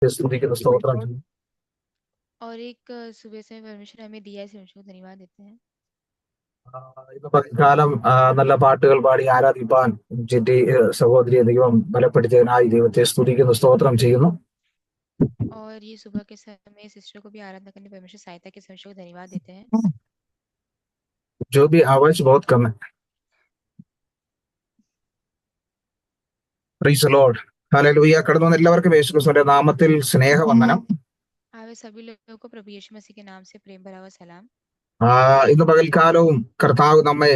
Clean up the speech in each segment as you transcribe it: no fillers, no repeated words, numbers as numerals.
സ്തുതിക്കുന്ന സ്തോത്രം ചെയ്യും. और एक सुबह से परमेश्वर हमें दिया है, इसे परमेश्वर को धन्यवाद देते हैं। ഇന്ന് പകൽക്കാലം നല്ല പാട്ടുകൾ പാടി ആരാധിപ്പാൻ ചിറ്റി സഹോദരിയെ ദൈവം ബലപ്പെടുത്തിയതിനായി ദൈവത്തെ സ്തുതിക്കുന്നു സ്തോത്രം ചെയ്യുന്നു. और ये सुबह के समय सिस्टर को भी आराधना करने परमेश्वर सहायता के परमेश्वर को धन्यवाद देते हैं। जो भी आवाज बहुत कम है. Praise Lord. ഹല്ലേലൂയ. കടന്നു വന്ന എല്ലാവർക്കും യേശുക്രിസ്തുവിന്റെ നാമത്തിൽ സ്നേഹവന്ദനം. आवे सभी लोगों को प्रभु यीशु मसीह के नाम से प्रेम भरा हुआ सलाम। ഇന്ന് പകൽക്കാലവും കർത്താവ് നമ്മെ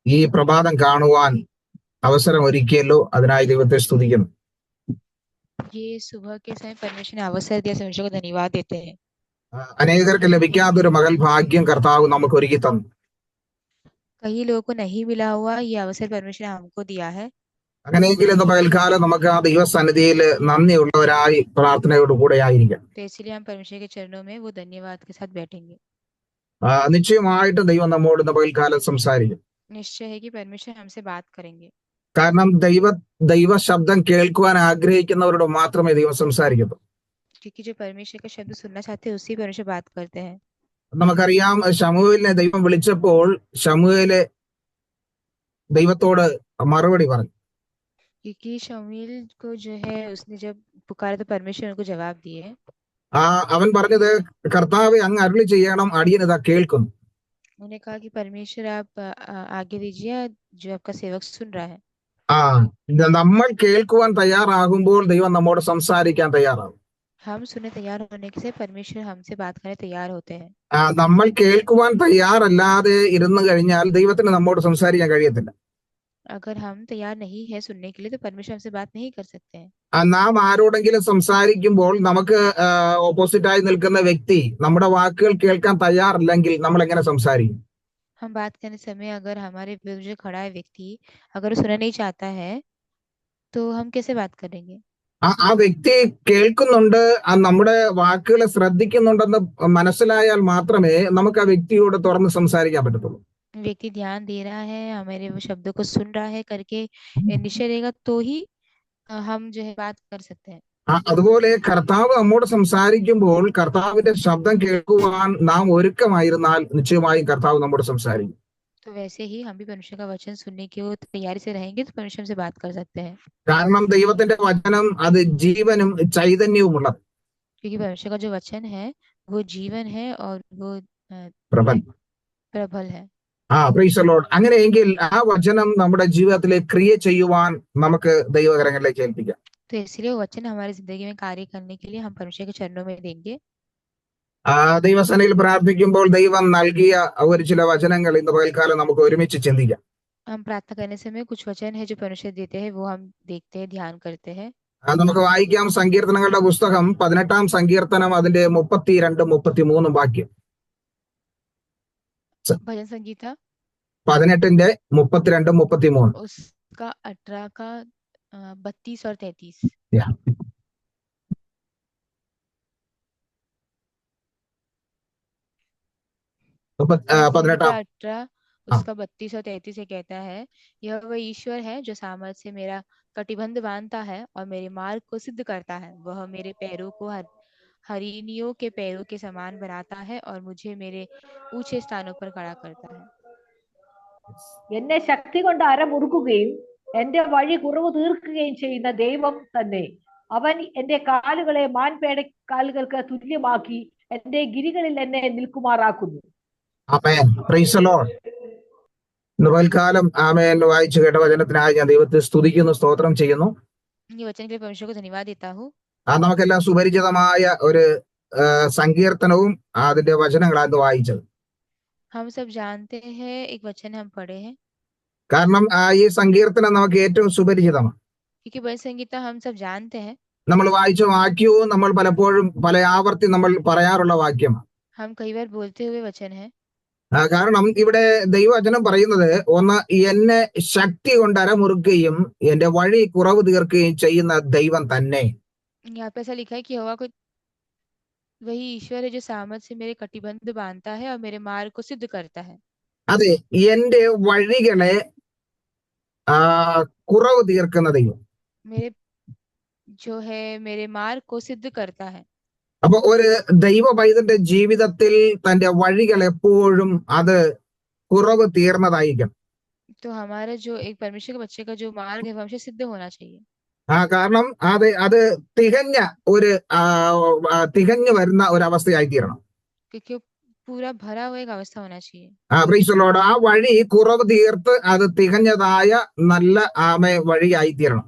ഈ പ്രഭാതം കാണുവാൻ അവസരം ഒരുക്കിയല്ലോ, അതിനായി ദൈവത്തെ സ്തുതിക്കുന്നു. ये सुबह के समय परमेश्वर ने अवसर दिया, परमेश्वर को धन्यवाद देते हैं। അനേകർക്ക് ലഭിക്കാത്തൊരു മകൾ ഭാഗ്യം കർത്താവ് നമുക്ക് ഒരുക്കി തന്നു. कई लोगों को नहीं मिला हुआ ये अवसर परमेश्वर ने हमको दिया है। അങ്ങനെയെങ്കിൽ ഇന്ന് പകൽക്കാലം നമുക്ക് ആ ദൈവസന്നിധിയിൽ നന്ദിയുള്ളവരായി പ്രാർത്ഥനയോട് കൂടെ ആയിരിക്കാം. तो इसलिए हम परमेश्वर के चरणों में वो धन्यवाद के साथ बैठेंगे। നിശ്ചയമായിട്ടും ദൈവം നമ്മോട് ഇന്ന് പകൽക്കാലം സംസാരിക്കും. निश्चय है कि परमेश्वर हमसे बात करेंगे, കാരണം ദൈവ ശബ്ദം കേൾക്കുവാൻ ആഗ്രഹിക്കുന്നവരോട് മാത്രമേ ദൈവം സംസാരിക്കൂ. क्योंकि जो परमेश्वर का शब्द सुनना चाहते हैं उसी परमेश्वर बात करते हैं। നമുക്കറിയാം, ശമൂവേലിനെ ദൈവം വിളിച്ചപ്പോൾ ശമൂവേല് ദൈവത്തോട് മറുപടി പറഞ്ഞു. क्योंकि शमूएल को जो है उसने जब पुकारा तो परमेश्वर उनको जवाब दिए। അവൻ പറഞ്ഞത്, കർത്താവെ അങ്ങ് അരുളി ചെയ്യണം, അടിയനിതാ കേൾക്കുന്നു. उन्होंने कहा कि परमेश्वर आप आगे दीजिए, जो आपका सेवक सुन रहा है। നമ്മൾ കേൾക്കുവാൻ തയ്യാറാകുമ്പോൾ ദൈവം നമ്മോട് സംസാരിക്കാൻ തയ്യാറാകും. हम सुनने तैयार होने से परमेश्वर हमसे बात करने तैयार होते हैं। നമ്മൾ കേൾക്കുവാൻ തയ്യാറല്ലാതെ ഇരുന്നു കഴിഞ്ഞാൽ ദൈവത്തിന് നമ്മോട് സംസാരിക്കാൻ കഴിയത്തില്ല. अगर हम तैयार नहीं है सुनने के लिए तो परमेश्वर हमसे बात नहीं कर सकते हैं। നാം ആരോടെങ്കിലും സംസാരിക്കുമ്പോൾ നമുക്ക് ഓപ്പോസിറ്റായി നിൽക്കുന്ന വ്യക്തി നമ്മുടെ വാക്കുകൾ കേൾക്കാൻ തയ്യാറില്ലെങ്കിൽ നമ്മൾ എങ്ങനെ സംസാരിക്കും? हम बात करने समय अगर हमारे विरुद्ध जो खड़ा है व्यक्ति अगर वो सुनना नहीं चाहता है तो हम कैसे बात करेंगे? ആ വ്യക്തി കേൾക്കുന്നുണ്ട്, നമ്മുടെ വാക്കുകളെ ശ്രദ്ധിക്കുന്നുണ്ടെന്ന് മനസ്സിലായാൽ മാത്രമേ നമുക്ക് ആ വ്യക്തിയോട് തുറന്ന് സംസാരിക്കാൻ പറ്റത്തുള്ളൂ. व्यक्ति ध्यान दे रहा है, हमारे वो शब्दों को सुन रहा है करके निश्चय रहेगा तो ही हम जो है बात कर सकते हैं। അതുപോലെ കർത്താവ് നമ്മോട് സംസാരിക്കുമ്പോൾ കർത്താവിന്റെ ശബ്ദം കേൾക്കുവാൻ നാം ഒരുക്കമായിരുന്നാൽ നിശ്ചയമായും കർത്താവ് നമ്മോട് സംസാരിക്കും. तो वैसे ही हम भी परमेश्वर का वचन सुनने की वो तैयारी से रहेंगे तो परमेश्वर हमसे बात कर सकते हैं। കാരണം ദൈവത്തിന്റെ വചനം അത് ജീവനും ചൈതന്യവുമുള്ളത്. क्योंकि परमेश्वर का जो वचन है वो जीवन है और वो प्रबल है। Price the Lord. അങ്ങനെയെങ്കിൽ ആ വചനം നമ്മുടെ ജീവിതത്തിലെ ക്രിയ ചെയ്യുവാൻ നമുക്ക് ദൈവകരങ്ങളിലേക്ക് ഏൽപ്പിക്കാം. तो इसलिए वो वचन हमारी जिंदगी में कार्य करने के लिए हम परमेश्वर के चरणों में देंगे। ദൈവസന്നിധിയിൽ പ്രാർത്ഥിക്കുമ്പോൾ ദൈവം നൽകിയ ഒരു ചില വചനങ്ങൾ ഇന്ന് പകൽക്കാലം നമുക്ക് ഒരുമിച്ച് ചിന്തിക്കാം. हम प्रार्थना करने समय कुछ वचन है जो परमेश्वर देते हैं वो हम देखते हैं, ध्यान करते हैं। നമുക്ക് വായിക്കാം സങ്കീർത്തനങ്ങളുടെ പുസ്തകം 18-ാം സങ്കീർത്തനം അതിന്റെ 32-33 വാക്യം. भजन संगीता 18-ന്റെ 32-33. उसका 18 का 32 और 33। उसका 32 और 33 से कहता है, यह वह ईश्वर है जो सामर्थ से मेरा कटिबंध बांधता है और मेरे मार्ग को सिद्ध करता है। वह मेरे पैरों को हरिणियों के पैरों के समान बनाता है और मुझे मेरे ऊंचे स्थानों पर खड़ा करता है। എന്നെ ശക്തി കൊണ്ട് അരമുറുക്കുകയും എന്റെ വഴി കുറവ് തീർക്കുകയും ചെയ്യുന്ന ദൈവം തന്നെ. അവൻ എന്റെ കാലുകളെ മാൻപേട കാലുകൾക്ക് തുല്യമാക്കി എന്റെ ഗിരികളിൽ എന്നെ നിൽക്കുമാറാക്കുന്നു. ആമേൻ. Praise the Lord. ഇന്ന് പകൽക്കാലം ആമേൻ വായിച്ചു കേട്ട വചനത്തിനായി ഞാൻ ദൈവത്തെ സ്തുതിക്കുന്നു, സ്തോത്രം ചെയ്യുന്നു. ये वचन के लिए परमेश्वर को धन्यवाद देता हूँ। നമുക്കെല്ലാം സുപരിചിതമായ ഒരു സങ്കീർത്തനവും അതിന്റെ വചനങ്ങളാണ് വായിച്ചത്. हम सब जानते हैं, एक वचन हम पढ़े हैं। കാരണം ഈ സങ്കീർത്തനം നമുക്ക് ഏറ്റവും സുപരിചിതമാണ്. क्योंकि भजन संगीता हम सब जानते हैं। നമ്മൾ വായിച്ച വാക്യവും നമ്മൾ പലപ്പോഴും പല ആവർത്തി നമ്മൾ പറയാറുള്ള വാക്യമാണ്. हम कई बार बोलते हुए वचन है। കാരണം ഇവിടെ ദൈവവചനം പറയുന്നത്, ഒന്ന്, എന്നെ ശക്തി കൊണ്ട് അരമുറുക്കുകയും എന്റെ വഴി കുറവ് തീർക്കുകയും ചെയ്യുന്ന ദൈവം തന്നെ. यहाँ पे ऐसा लिखा है कि यहोवा को वही ईश्वर है जो सामर्थ से मेरे कटिबंध बांधता है और मेरे मार्ग को सिद्ध करता है। അതെ, എന്റെ വഴികളെ കുറവ് തീർക്കുന്ന ദൈവം. मेरे जो है मेरे मार्ग को सिद्ध करता है। അപ്പൊ ഒരു ദൈവ പൈതന്റെ ജീവിതത്തിൽ തന്റെ വഴികൾ എപ്പോഴും അത് കുറവ് തീർന്നതായിരിക്കണം. तो हमारा जो एक परमेश्वर के बच्चे का जो मार्ग है वो हमेशा सिद्ध होना चाहिए, കാരണം അത് തികഞ്ഞ ഒരു തികഞ്ഞു വരുന്ന ഒരവസ്ഥയായി തീരണം. क्योंकि वो पूरा भरा हुआ एक अवस्था होना चाहिए। Price the Lord. ആ വഴി കുറവ് തീർത്ത് അത് തികഞ്ഞതായ നല്ല വഴിയായി തീരണം.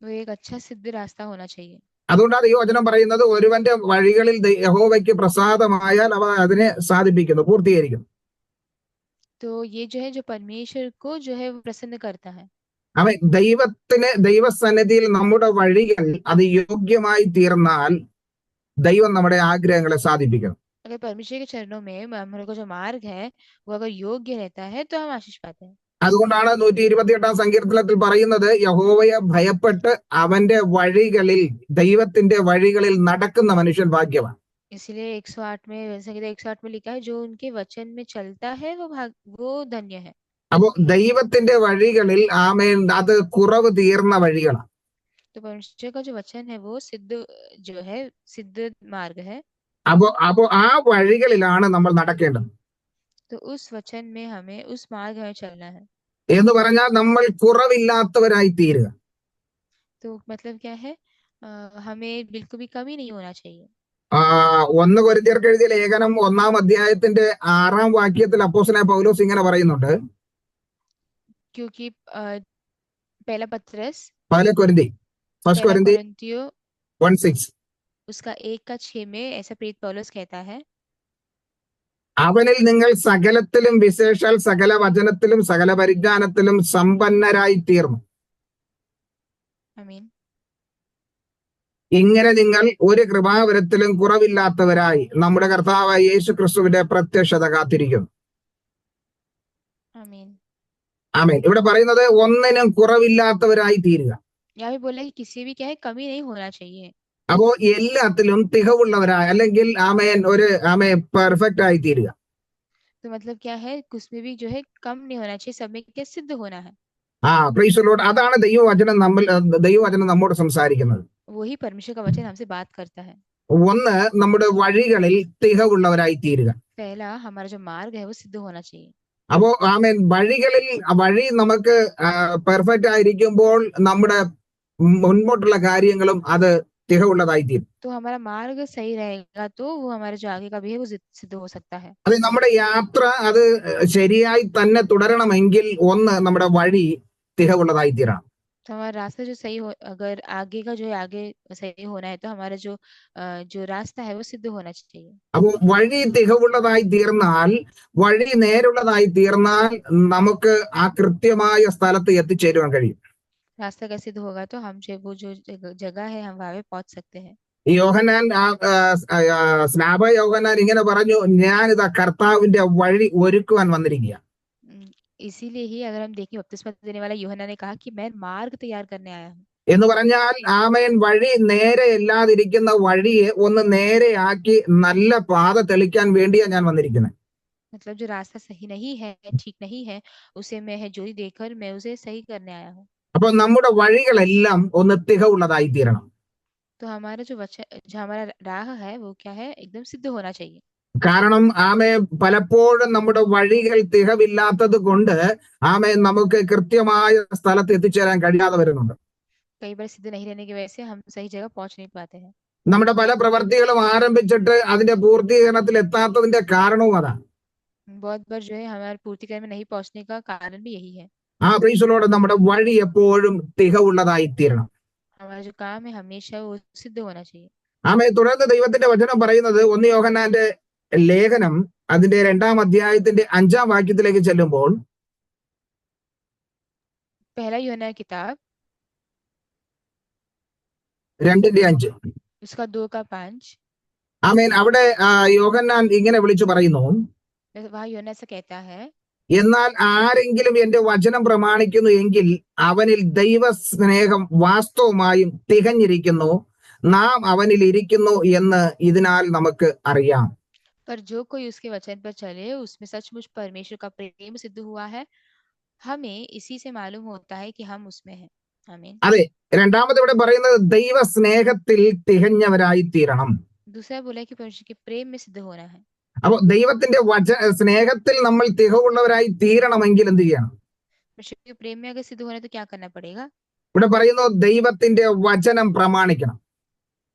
वो एक अच्छा सिद्ध रास्ता होना चाहिए। അതുകൊണ്ടാണ് ഈ വചനം പറയുന്നത്, ഒരുവന്റെ വഴികളിൽ യഹോവയ്ക്ക് പ്രസാദമായാൽ അവ അതിനെ സാധിപ്പിക്കുന്നു, പൂർത്തീകരിക്കുന്നു. तो ये जो है जो परमेश्वर को जो है वो प्रसन्न करता है। അവൻ ദൈവസന്നിധിയിൽ നമ്മുടെ വഴികൾ അത് യോഗ്യമായി തീർന്നാൽ ദൈവം നമ്മുടെ ആഗ്രഹങ്ങളെ സാധിപ്പിക്കണം. अगर परमेश्वर के चरणों में हमारे को जो मार्ग है वो अगर योग्य रहता है तो हम आशीष पाते हैं। അതുകൊണ്ടാണ് 128 സങ്കീർത്തനത്തിൽ പറയുന്നത്, യഹോവയെ ഭയപ്പെട്ട് അവന്റെ വഴികളിൽ, ദൈവത്തിന്റെ വഴികളിൽ നടക്കുന്ന മനുഷ്യൻ ഭാഗ്യവാൻ. इसलिए 108 में संगीत 108 में लिखा है, जो उनके वचन में चलता है वो धन्य है। അപ്പോ ദൈവത്തിന്റെ വഴികളിൽ അത് കുറവ് തീർന്ന വഴികളാണ്. तो परमेश्वर का जो वचन है वो सिद्ध जो है सिद्ध मार्ग है। അപ്പോ ആ വഴികളിലാണ് നമ്മൾ നടക്കേണ്ടത്. तो उस वचन में हमें उस मार्ग में चलना है। എന്ന് പറഞ്ഞാൽ നമ്മൾ കുറവില്ലാത്തവരായി തീരുക. तो मतलब क्या है, हमें बिल्कुल भी कमी नहीं होना चाहिए। 1 കൊരിന്ത്യർക്ക് എഴുതിയ ലേഖനം 1-ാം അധ്യായത്തിന്റെ 6-ാം വാക്യത്തിൽ അപ്പോസ്തലനായ പൗലോസ് ഇങ്ങനെ പറയുന്നുണ്ട്. क्योंकि पहला पत्रस ഫസ്റ്റ് കൊരിന്തി कोरिन्थियों 1:6 उसका 1:6 में ऐसा प्रेरित पौलुस कहता है, അവനിൽ നിങ്ങൾ സകലത്തിലും വിശേഷാൽ സകല വചനത്തിലും സകല പരിജ്ഞാനത്തിലും സമ്പന്നരായി തീർന്നു. आमीन। ഇങ്ങനെ നിങ്ങൾ ഒരു കൃപാവരത്തിലും കുറവില്ലാത്തവരായി നമ്മുടെ കർത്താവായ യേശു ക്രിസ്തുവിന്റെ പ്രത്യക്ഷത കാത്തിരിക്കുന്നു. आमीन। ആമേൻ. ഇവിടെ പറയുന്നത് ഒന്നിനും കുറവില്ലാത്തവരായി തീരുക. यहाँ भी बोला कि किसी भी क्या है कमी नहीं होना चाहिए। അപ്പോ എല്ലാത്തിലും തികവുള്ളവരായി, അല്ലെങ്കിൽ പെർഫെക്റ്റ് ആയി തീരുക. तो मतलब क्या है, उसमें भी जो है कम नहीं होना चाहिए, सब में क्या सिद्ध होना है। Price the Lord. അതാണ് ദൈവവചനം നമ്മോട് സംസാരിക്കുന്നത്. वही परमेश्वर का वचन हमसे बात करता है। ഒന്ന്, നമ്മുടെ വഴികളിൽ തികവുള്ളവരായി തീരുക. पहला हमारा जो मार्ग है वो सिद्ध होना चाहिए। അപ്പോ വഴി നമുക്ക് പെർഫെക്റ്റ് ആയിരിക്കുമ്പോൾ നമ്മുടെ മുൻപോട്ടുള്ള കാര്യങ്ങളും അത് തികവുള്ളതായി തീരും. तो हमारा मार्ग सही रहेगा तो वो हमारे जो आगे का भी है वो सिद्ध हो सकता है। അത് നമ്മുടെ യാത്ര അത് ശരിയായി തന്നെ തുടരണമെങ്കിൽ ഒന്ന്, നമ്മുടെ വഴി തികവുള്ളതായി തീരണം. तो हमारा रास्ता जो सही हो, अगर आगे का जो है आगे सही होना है तो हमारा जो रास्ता है वो सिद्ध होना चाहिए। അപ്പോ വഴി തികവുള്ളതായി തീർന്നാൽ, വഴി നേരുള്ളതായി തീർന്നാൽ നമുക്ക് ആ കൃത്യമായ സ്ഥലത്ത് എത്തിച്ചേരുവാൻ കഴിയും. रास्ता का सिद्ध होगा तो हम जो वो जो जगह है हम वहां पे पहुंच सकते हैं। സ്നാപ യോഹന്നാൻ ഇങ്ങനെ പറഞ്ഞു, ഞാനിതാ കർത്താവിന്റെ വഴി ഒരുക്കുവാൻ വന്നിരിക്കുക. इसीलिए ही अगर हम देखें बपतिस्मा देने वाला यूहन्ना ने कहा कि मैं मार्ग तैयार करने आया हूँ। എന്ന് പറഞ്ഞാൽ വഴി നേരെ ഇല്ലാതിരിക്കുന്ന വഴിയെ ഒന്ന് നേരെയാക്കി നല്ല പാത തെളിക്കാൻ വേണ്ടിയാ ഞാൻ വന്നിരിക്കുന്നത്. मतलब जो रास्ता सही नहीं है, ठीक नहीं है, उसे मैं है ज्योति देकर मैं उसे सही करने आया हूँ। അപ്പൊ നമ്മുടെ വഴികളെല്ലാം ഒന്ന് തികവുള്ളതായി തീരണം. तो हमारा जो हमारा राह है वो क्या है, एकदम सिद्ध होना चाहिए। കാരണം പലപ്പോഴും നമ്മുടെ വഴികൾ തികവില്ലാത്തത് കൊണ്ട് നമുക്ക് കൃത്യമായ സ്ഥലത്ത് എത്തിച്ചേരാൻ കഴിയാതെ വരുന്നുണ്ട്. कई बार सिद्ध नहीं रहने की वजह से हम सही जगह पहुंच नहीं पाते हैं। നമ്മുടെ പല പ്രവർത്തികളും ആരംഭിച്ചിട്ട് അതിന്റെ പൂർത്തീകരണത്തിൽ എത്താത്തതിന്റെ കാരണവും അതാണ്. बहुत बार जो है हमारे पूर्तिकरण में नहीं पहुंचने का कारण भी यही है। Price the Lord. നമ്മുടെ വഴി എപ്പോഴും തികവുള്ളതായി തീരണം. हमारा जो काम है हमेशा वो सिद्ध होना चाहिए। തുടർന്ന് ദൈവത്തിന്റെ വചനം പറയുന്നത് 1 യോഹന്നാന്റെ ലേഖനം അതിന്റെ 2-ാം അധ്യായത്തിന്റെ 5-ാം വാക്യത്തിലേക്ക് ചെല്ലുമ്പോൾ, पहला यूहन्ना किताब 2:5 उसका 2:5 അവിടെ യോഹന്നാൻ ഇങ്ങനെ വിളിച്ചു പറയുന്നു, वहाँ यूहन्ना से कहता है, എന്നാൽ ആരെങ്കിലും എന്റെ വചനം പ്രമാണിക്കുന്നു എങ്കിൽ അവനിൽ ദൈവസ്നേഹം വാസ്തവമായും തികഞ്ഞിരിക്കുന്നു, നാം അവനിൽ ഇരിക്കുന്നു എന്ന് ഇതിനാൽ നമുക്ക് അറിയാം. पर जो कोई उसके वचन पर चले उसमें सचमुच परमेश्वर का प्रेम सिद्ध हुआ है, हमें इसी से मालूम होता है कि हम उसमें हैं. आमीन। അതെ, രണ്ടാമത് ഇവിടെ പറയുന്നത് ദൈവ സ്നേഹത്തിൽ തികഞ്ഞവരായി തീരണം. दूसरा बोला कि परमेश्वर के प्रेम में सिद्ध होना है। അപ്പൊ ദൈവത്തിന്റെ സ്നേഹത്തിൽ നമ്മൾ തികവുള്ളവരായി തീരണമെങ്കിൽ എന്ത് ചെയ്യണം? परमेश्वर के प्रेम में अगर सिद्ध होना है तो क्या करना पड़ेगा? ഇവിടെ പറയുന്നു ദൈവത്തിന്റെ വചനം പ്രമാണിക്കണം.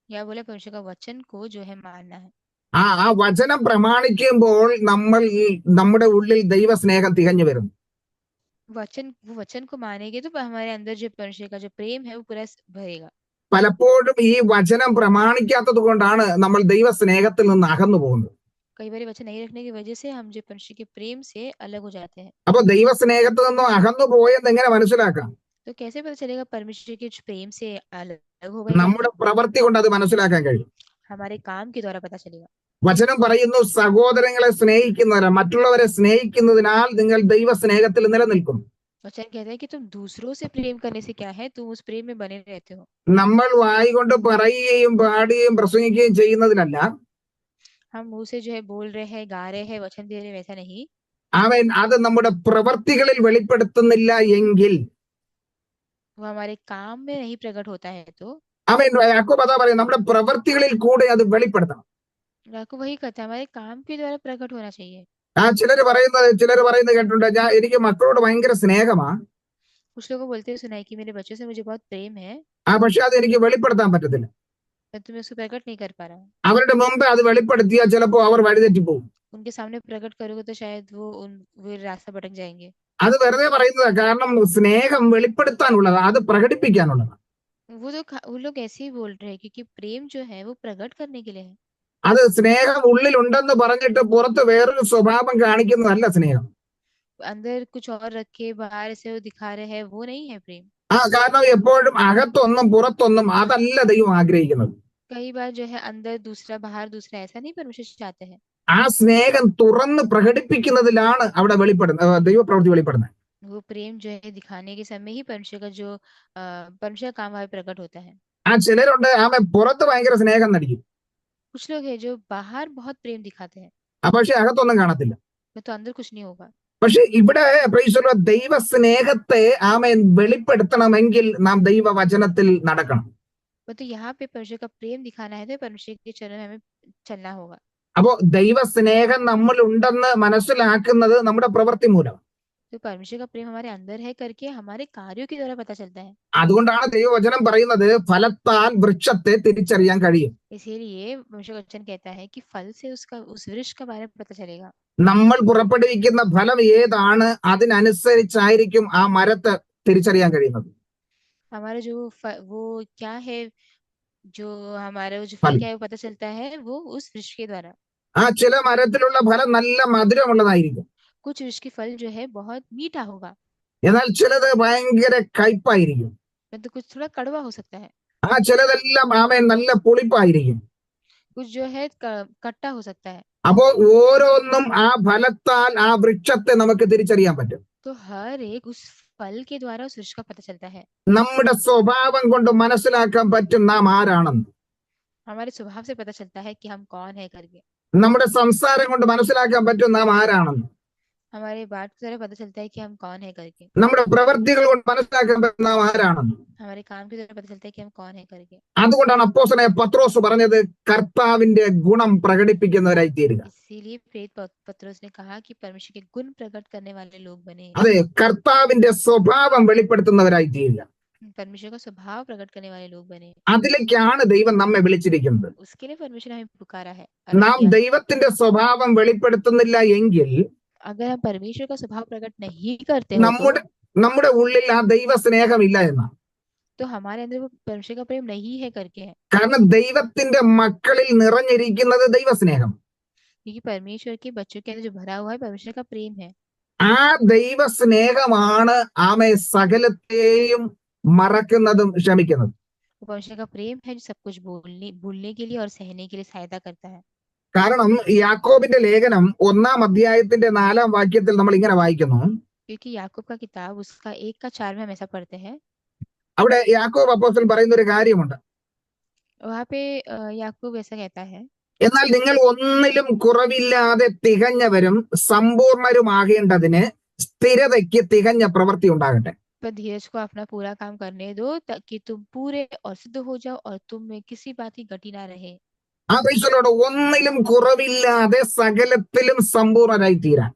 या बोला परमेश्वर का वचन को जो है मानना है। ആ വചനം പ്രമാണിക്കുമ്പോൾ നമ്മുടെ ഉള്ളിൽ ദൈവ സ്നേഹം തികഞ്ഞു വരും. वो वचन को मानेंगे तो हमारे अंदर जो परमेश्वर का जो प्रेम है वो पूरा भरेगा। പലപ്പോഴും ഈ വചനം പ്രമാണിക്കാത്തത് കൊണ്ടാണ് നമ്മൾ ദൈവ സ്നേഹത്തിൽ നിന്ന് അകന്നു പോകുന്നത്. कई बार वचन नहीं रखने की वजह से हम जो परमेश्वर के प्रेम से अलग हो जाते हैं। അപ്പൊ ദൈവ സ്നേഹത്തിൽ നിന്നും അകന്നു പോയെന്ന് എങ്ങനെ മനസ്സിലാക്കാം? तो कैसे पता चलेगा परमेश्वर के प्रेम से अलग हो गए? നമ്മുടെ പ്രവൃത്തി കൊണ്ട് അത് മനസ്സിലാക്കാൻ കഴിയും. हमारे काम के द्वारा पता चलेगा। വചനം പറയുന്നു സഹോദരങ്ങളെ സ്നേഹിക്കുന്നതിനാൽ, മറ്റുള്ളവരെ സ്നേഹിക്കുന്നതിനാൽ നിങ്ങൾ ദൈവ സ്നേഹത്തിൽ നിലനിൽക്കും. वचन कहता है कि तुम दूसरों से प्रेम करने से क्या है, तुम उस प्रेम में बने रहते हो। നമ്മൾ വായി കൊണ്ട് പറയുകയും പാടുകയും പ്രസംഗിക്കുകയും ചെയ്യുന്നതിനല്ല, हम मुंह से जो है बोल रहे हैं, गा रहे हैं, वचन दे रहे हैं, वैसा नहीं। അത് നമ്മുടെ പ്രവൃത്തികളിൽ വെളിപ്പെടുത്തുന്നില്ല എങ്കിൽ, वो हमारे काम में नहीं प्रकट होता है तो യാക്കോബ് അതാ പറയും, നമ്മുടെ പ്രവൃത്തികളിൽ കൂടെ അത് വെളിപ്പെടുത്തണം. आपको वही कहता है, हमारे काम के द्वारा प्रकट होना चाहिए। ചിലർ പറയുന്നത് കേട്ടിട്ടുണ്ട്, എനിക്ക് മക്കളോട് ഭയങ്കര സ്നേഹമാ, कुछ लोगों को बोलते हुए सुना है कि मेरे बच्चों से मुझे बहुत प्रेम है, പക്ഷെ അത് എനിക്ക് വെളിപ്പെടുത്താൻ പറ്റത്തില്ല. मैं तुम्हें उसको प्रकट नहीं कर पा रहा हूँ। അവരുടെ മുമ്പ് അത് വെളിപ്പെടുത്തിയാൽ ചിലപ്പോ അവർ വഴിതെറ്റിപ്പോകും. उनके सामने प्रकट करोगे तो शायद वो रास्ता भटक जाएंगे। അത് വെറുതെ പറയുന്നതാ, കാരണം സ്നേഹം വെളിപ്പെടുത്താനുള്ളതാ, അത് പ്രകടിപ്പിക്കാനുള്ളതാ. वो लोग ऐसे ही बोल रहे हैं क्योंकि प्रेम जो है वो प्रकट करने के लिए है। അത് സ്നേഹം ഉള്ളിലുണ്ടെന്ന് പറഞ്ഞിട്ട് പുറത്ത് വേറൊരു സ്വഭാവം കാണിക്കുന്നതല്ല സ്നേഹം. अंदर कुछ और रख के बाहर से वो दिखा रहे हैं, वो नहीं है प्रेम। കാരണം എപ്പോഴും അകത്തൊന്നും പുറത്തൊന്നും അതല്ല ദൈവം ആഗ്രഹിക്കുന്നത്. कई बार जो है अंदर दूसरा बाहर दूसरा, ऐसा नहीं परमेश्वर चाहते हैं। ആ സ്നേഹം തുറന്ന് പ്രകടിപ്പിക്കുന്നതിലാണ് അവിടെ ദൈവപ്രവൃത്തി വെളിപ്പെടുന്നത്. वो प्रेम जो है दिखाने के समय ही परमेश्वर का जो परमेश्वर काम वहाँ प्रकट होता है। ചിലരുണ്ട് പുറത്ത് ഭയങ്കര സ്നേഹം നടിക്കും, कुछ लोग हैं जो बाहर बहुत प्रेम दिखाते हैं, പക്ഷെ अകത്തൊന്നും കാണത്തില്ല. तो अंदर कुछ नहीं होगा। പക്ഷെ ഇവിടെ ദൈവ സ്നേഹത്തെ വെളിപ്പെടുത്തണമെങ്കിൽ നാം ദൈവവചനത്തിൽ നടക്കണം. तो यहाँ पे परमेश्वर का प्रेम दिखाना है तो परमेश्वर के चरण में हमें चलना होगा। അപ്പോ ദൈവ സ്നേഹം നമ്മൾ ഉണ്ടെന്ന് മനസ്സിലാക്കുന്നത് നമ്മുടെ പ്രവൃത്തി മൂലം. तो परमेश्वर का प्रेम हमारे अंदर है करके हमारे कार्यों के द्वारा पता चलता है। അതുകൊണ്ടാണ് ദൈവവചനം പറയുന്നത് ഫലത്താൽ വൃക്ഷത്തെ തിരിച്ചറിയാൻ കഴിയും. इसीलिए परमेश्वर का वचन कहता है कि फल से उस वृक्ष का बारे में पता चलेगा। നമ്മൾ പുറപ്പെടുവിക്കുന്ന ഫലം ഏതാണ് അതിനനുസരിച്ചായിരിക്കും ആ മരത്തെ തിരിച്ചറിയാൻ കഴിയുന്നത്. हमारा जो वो क्या है, जो हमारा जो फल क्या है वो पता चलता है वो उस वृक्ष के द्वारा। ചില മരത്തിലുള്ള ഫലം നല്ല മധുരമുള്ളതായിരിക്കും, कुछ वृक्ष के फल जो है बहुत मीठा होगा, എന്നാൽ ചിലത് ഭയങ്കര കയ്പായിരിക്കും. तो कुछ थोड़ा कड़वा हो सकता है। ചിലതെല്ലാം നല്ല പുളിപ്പായിരിക്കും. कुछ जो है कट्टा हो सकता है। അപ്പോ ഓരോന്നും ആ ഫലത്താൽ ആ വൃക്ഷത്തെ നമുക്ക് തിരിച്ചറിയാൻ പറ്റും. तो हर एक उस फल के द्वारा उस वृक्ष का पता चलता है। നമ്മുടെ സ്വഭാവം കൊണ്ട് മനസ്സിലാക്കാൻ പറ്റും നാം ആരാണെന്ന്. हमारे स्वभाव से पता चलता है कि हम कौन है करके। നമ്മുടെ സംസാരം കൊണ്ട് മനസ്സിലാക്കാൻ പറ്റും നാം ആരാണെന്ന്. हमारे बात के द्वारा पता चलता है कि हम कौन है करके। നമ്മുടെ പ്രവൃത്തികൾ കൊണ്ട് മനസ്സിലാക്കാൻ പറ്റും നാം ആരാണെന്ന്. हमारे काम के द्वारा पता चलता है कि हम कौन है करके। അതുകൊണ്ടാണ് അപ്പോസ്തലനായ പത്രോസ് പറഞ്ഞത് കർത്താവിന്റെ ഗുണം പ്രകടിപ്പിക്കുന്നവരായി തീരുക. इसीलिए प्रेरित पत्रोस ने कहा कि परमेश्वर के गुण प्रकट करने वाले लोग बने। അതെ, കർത്താവിന്റെ സ്വഭാവം വെളിപ്പെടുത്തുന്നവരായി തീരുക. परमेश्वर का स्वभाव प्रकट करने वाले लोग बने। അതിലേക്കാണ് ദൈവം നമ്മെ വിളിച്ചിരിക്കുന്നത്. उसके लिए परमेश्वर हमें पुकारा है। നാം ദൈവത്തിന്റെ സ്വഭാവം വെളിപ്പെടുത്തുന്നില്ല എങ്കിൽ, अगर हम परमेश्वर का स्वभाव प्रकट नहीं करते നമ്മുടെ ഉള്ളിൽ ആ ദൈവ സ്നേഹമില്ല എന്നാണ്. तो हमारे अंदर वो परमेश्वर का प्रेम नहीं है करके है। കാരണം ദൈവത്തിന്റെ മക്കളിൽ നിറഞ്ഞിരിക്കുന്നത് ദൈവസ്നേഹം. क्योंकि परमेश्वर के बच्चों के अंदर जो भरा हुआ है परमेश्वर का प्रेम है। ആ ദൈവസ്നേഹമാണ് ആമേ സകലത്തെയും മറക്കുന്നതും ക്ഷമിക്കുന്നതും. परमेश्वर का प्रेम है जो सब कुछ भूलने के लिए और सहने के लिए सहायता करता है। കാരണം യാക്കോബിന്റെ ലേഖനം 1-ാം അധ്യായത്തിന്റെ 4-ാം വാക്യത്തിൽ നമ്മൾ ഇങ്ങനെ വായിക്കുന്നു. क्योंकि याकूब का किताब उसका 1:4 में हम ऐसा पढ़ते हैं। അവിടെ യാക്കോബ് അപ്പോസ്തലൻ പറയുന്ന ഒരു കാര്യമുണ്ട്. वहाँ पे याकूब ऐसा कहता है, എന്നാൽ നിങ്ങൾ ഒന്നിലും കുറവില്ലാതെ തികഞ്ഞവരും സമ്പൂർണരുമാകേണ്ടതിന് സ്ഥിരതയ്ക്ക് തികഞ്ഞ പ്രവൃത്തി ഉണ്ടാകട്ടെ. पर धीरज को अपना पूरा काम करने दो ताकि तुम पूरे और सिद्ध हो जाओ और तुम में किसी बात की घटी ना रहे। പ്രൈസലോട് ഒന്നിലും കുറവില്ലാതെ സകലത്തിലും സമ്പൂർണരായി തീരാൻ.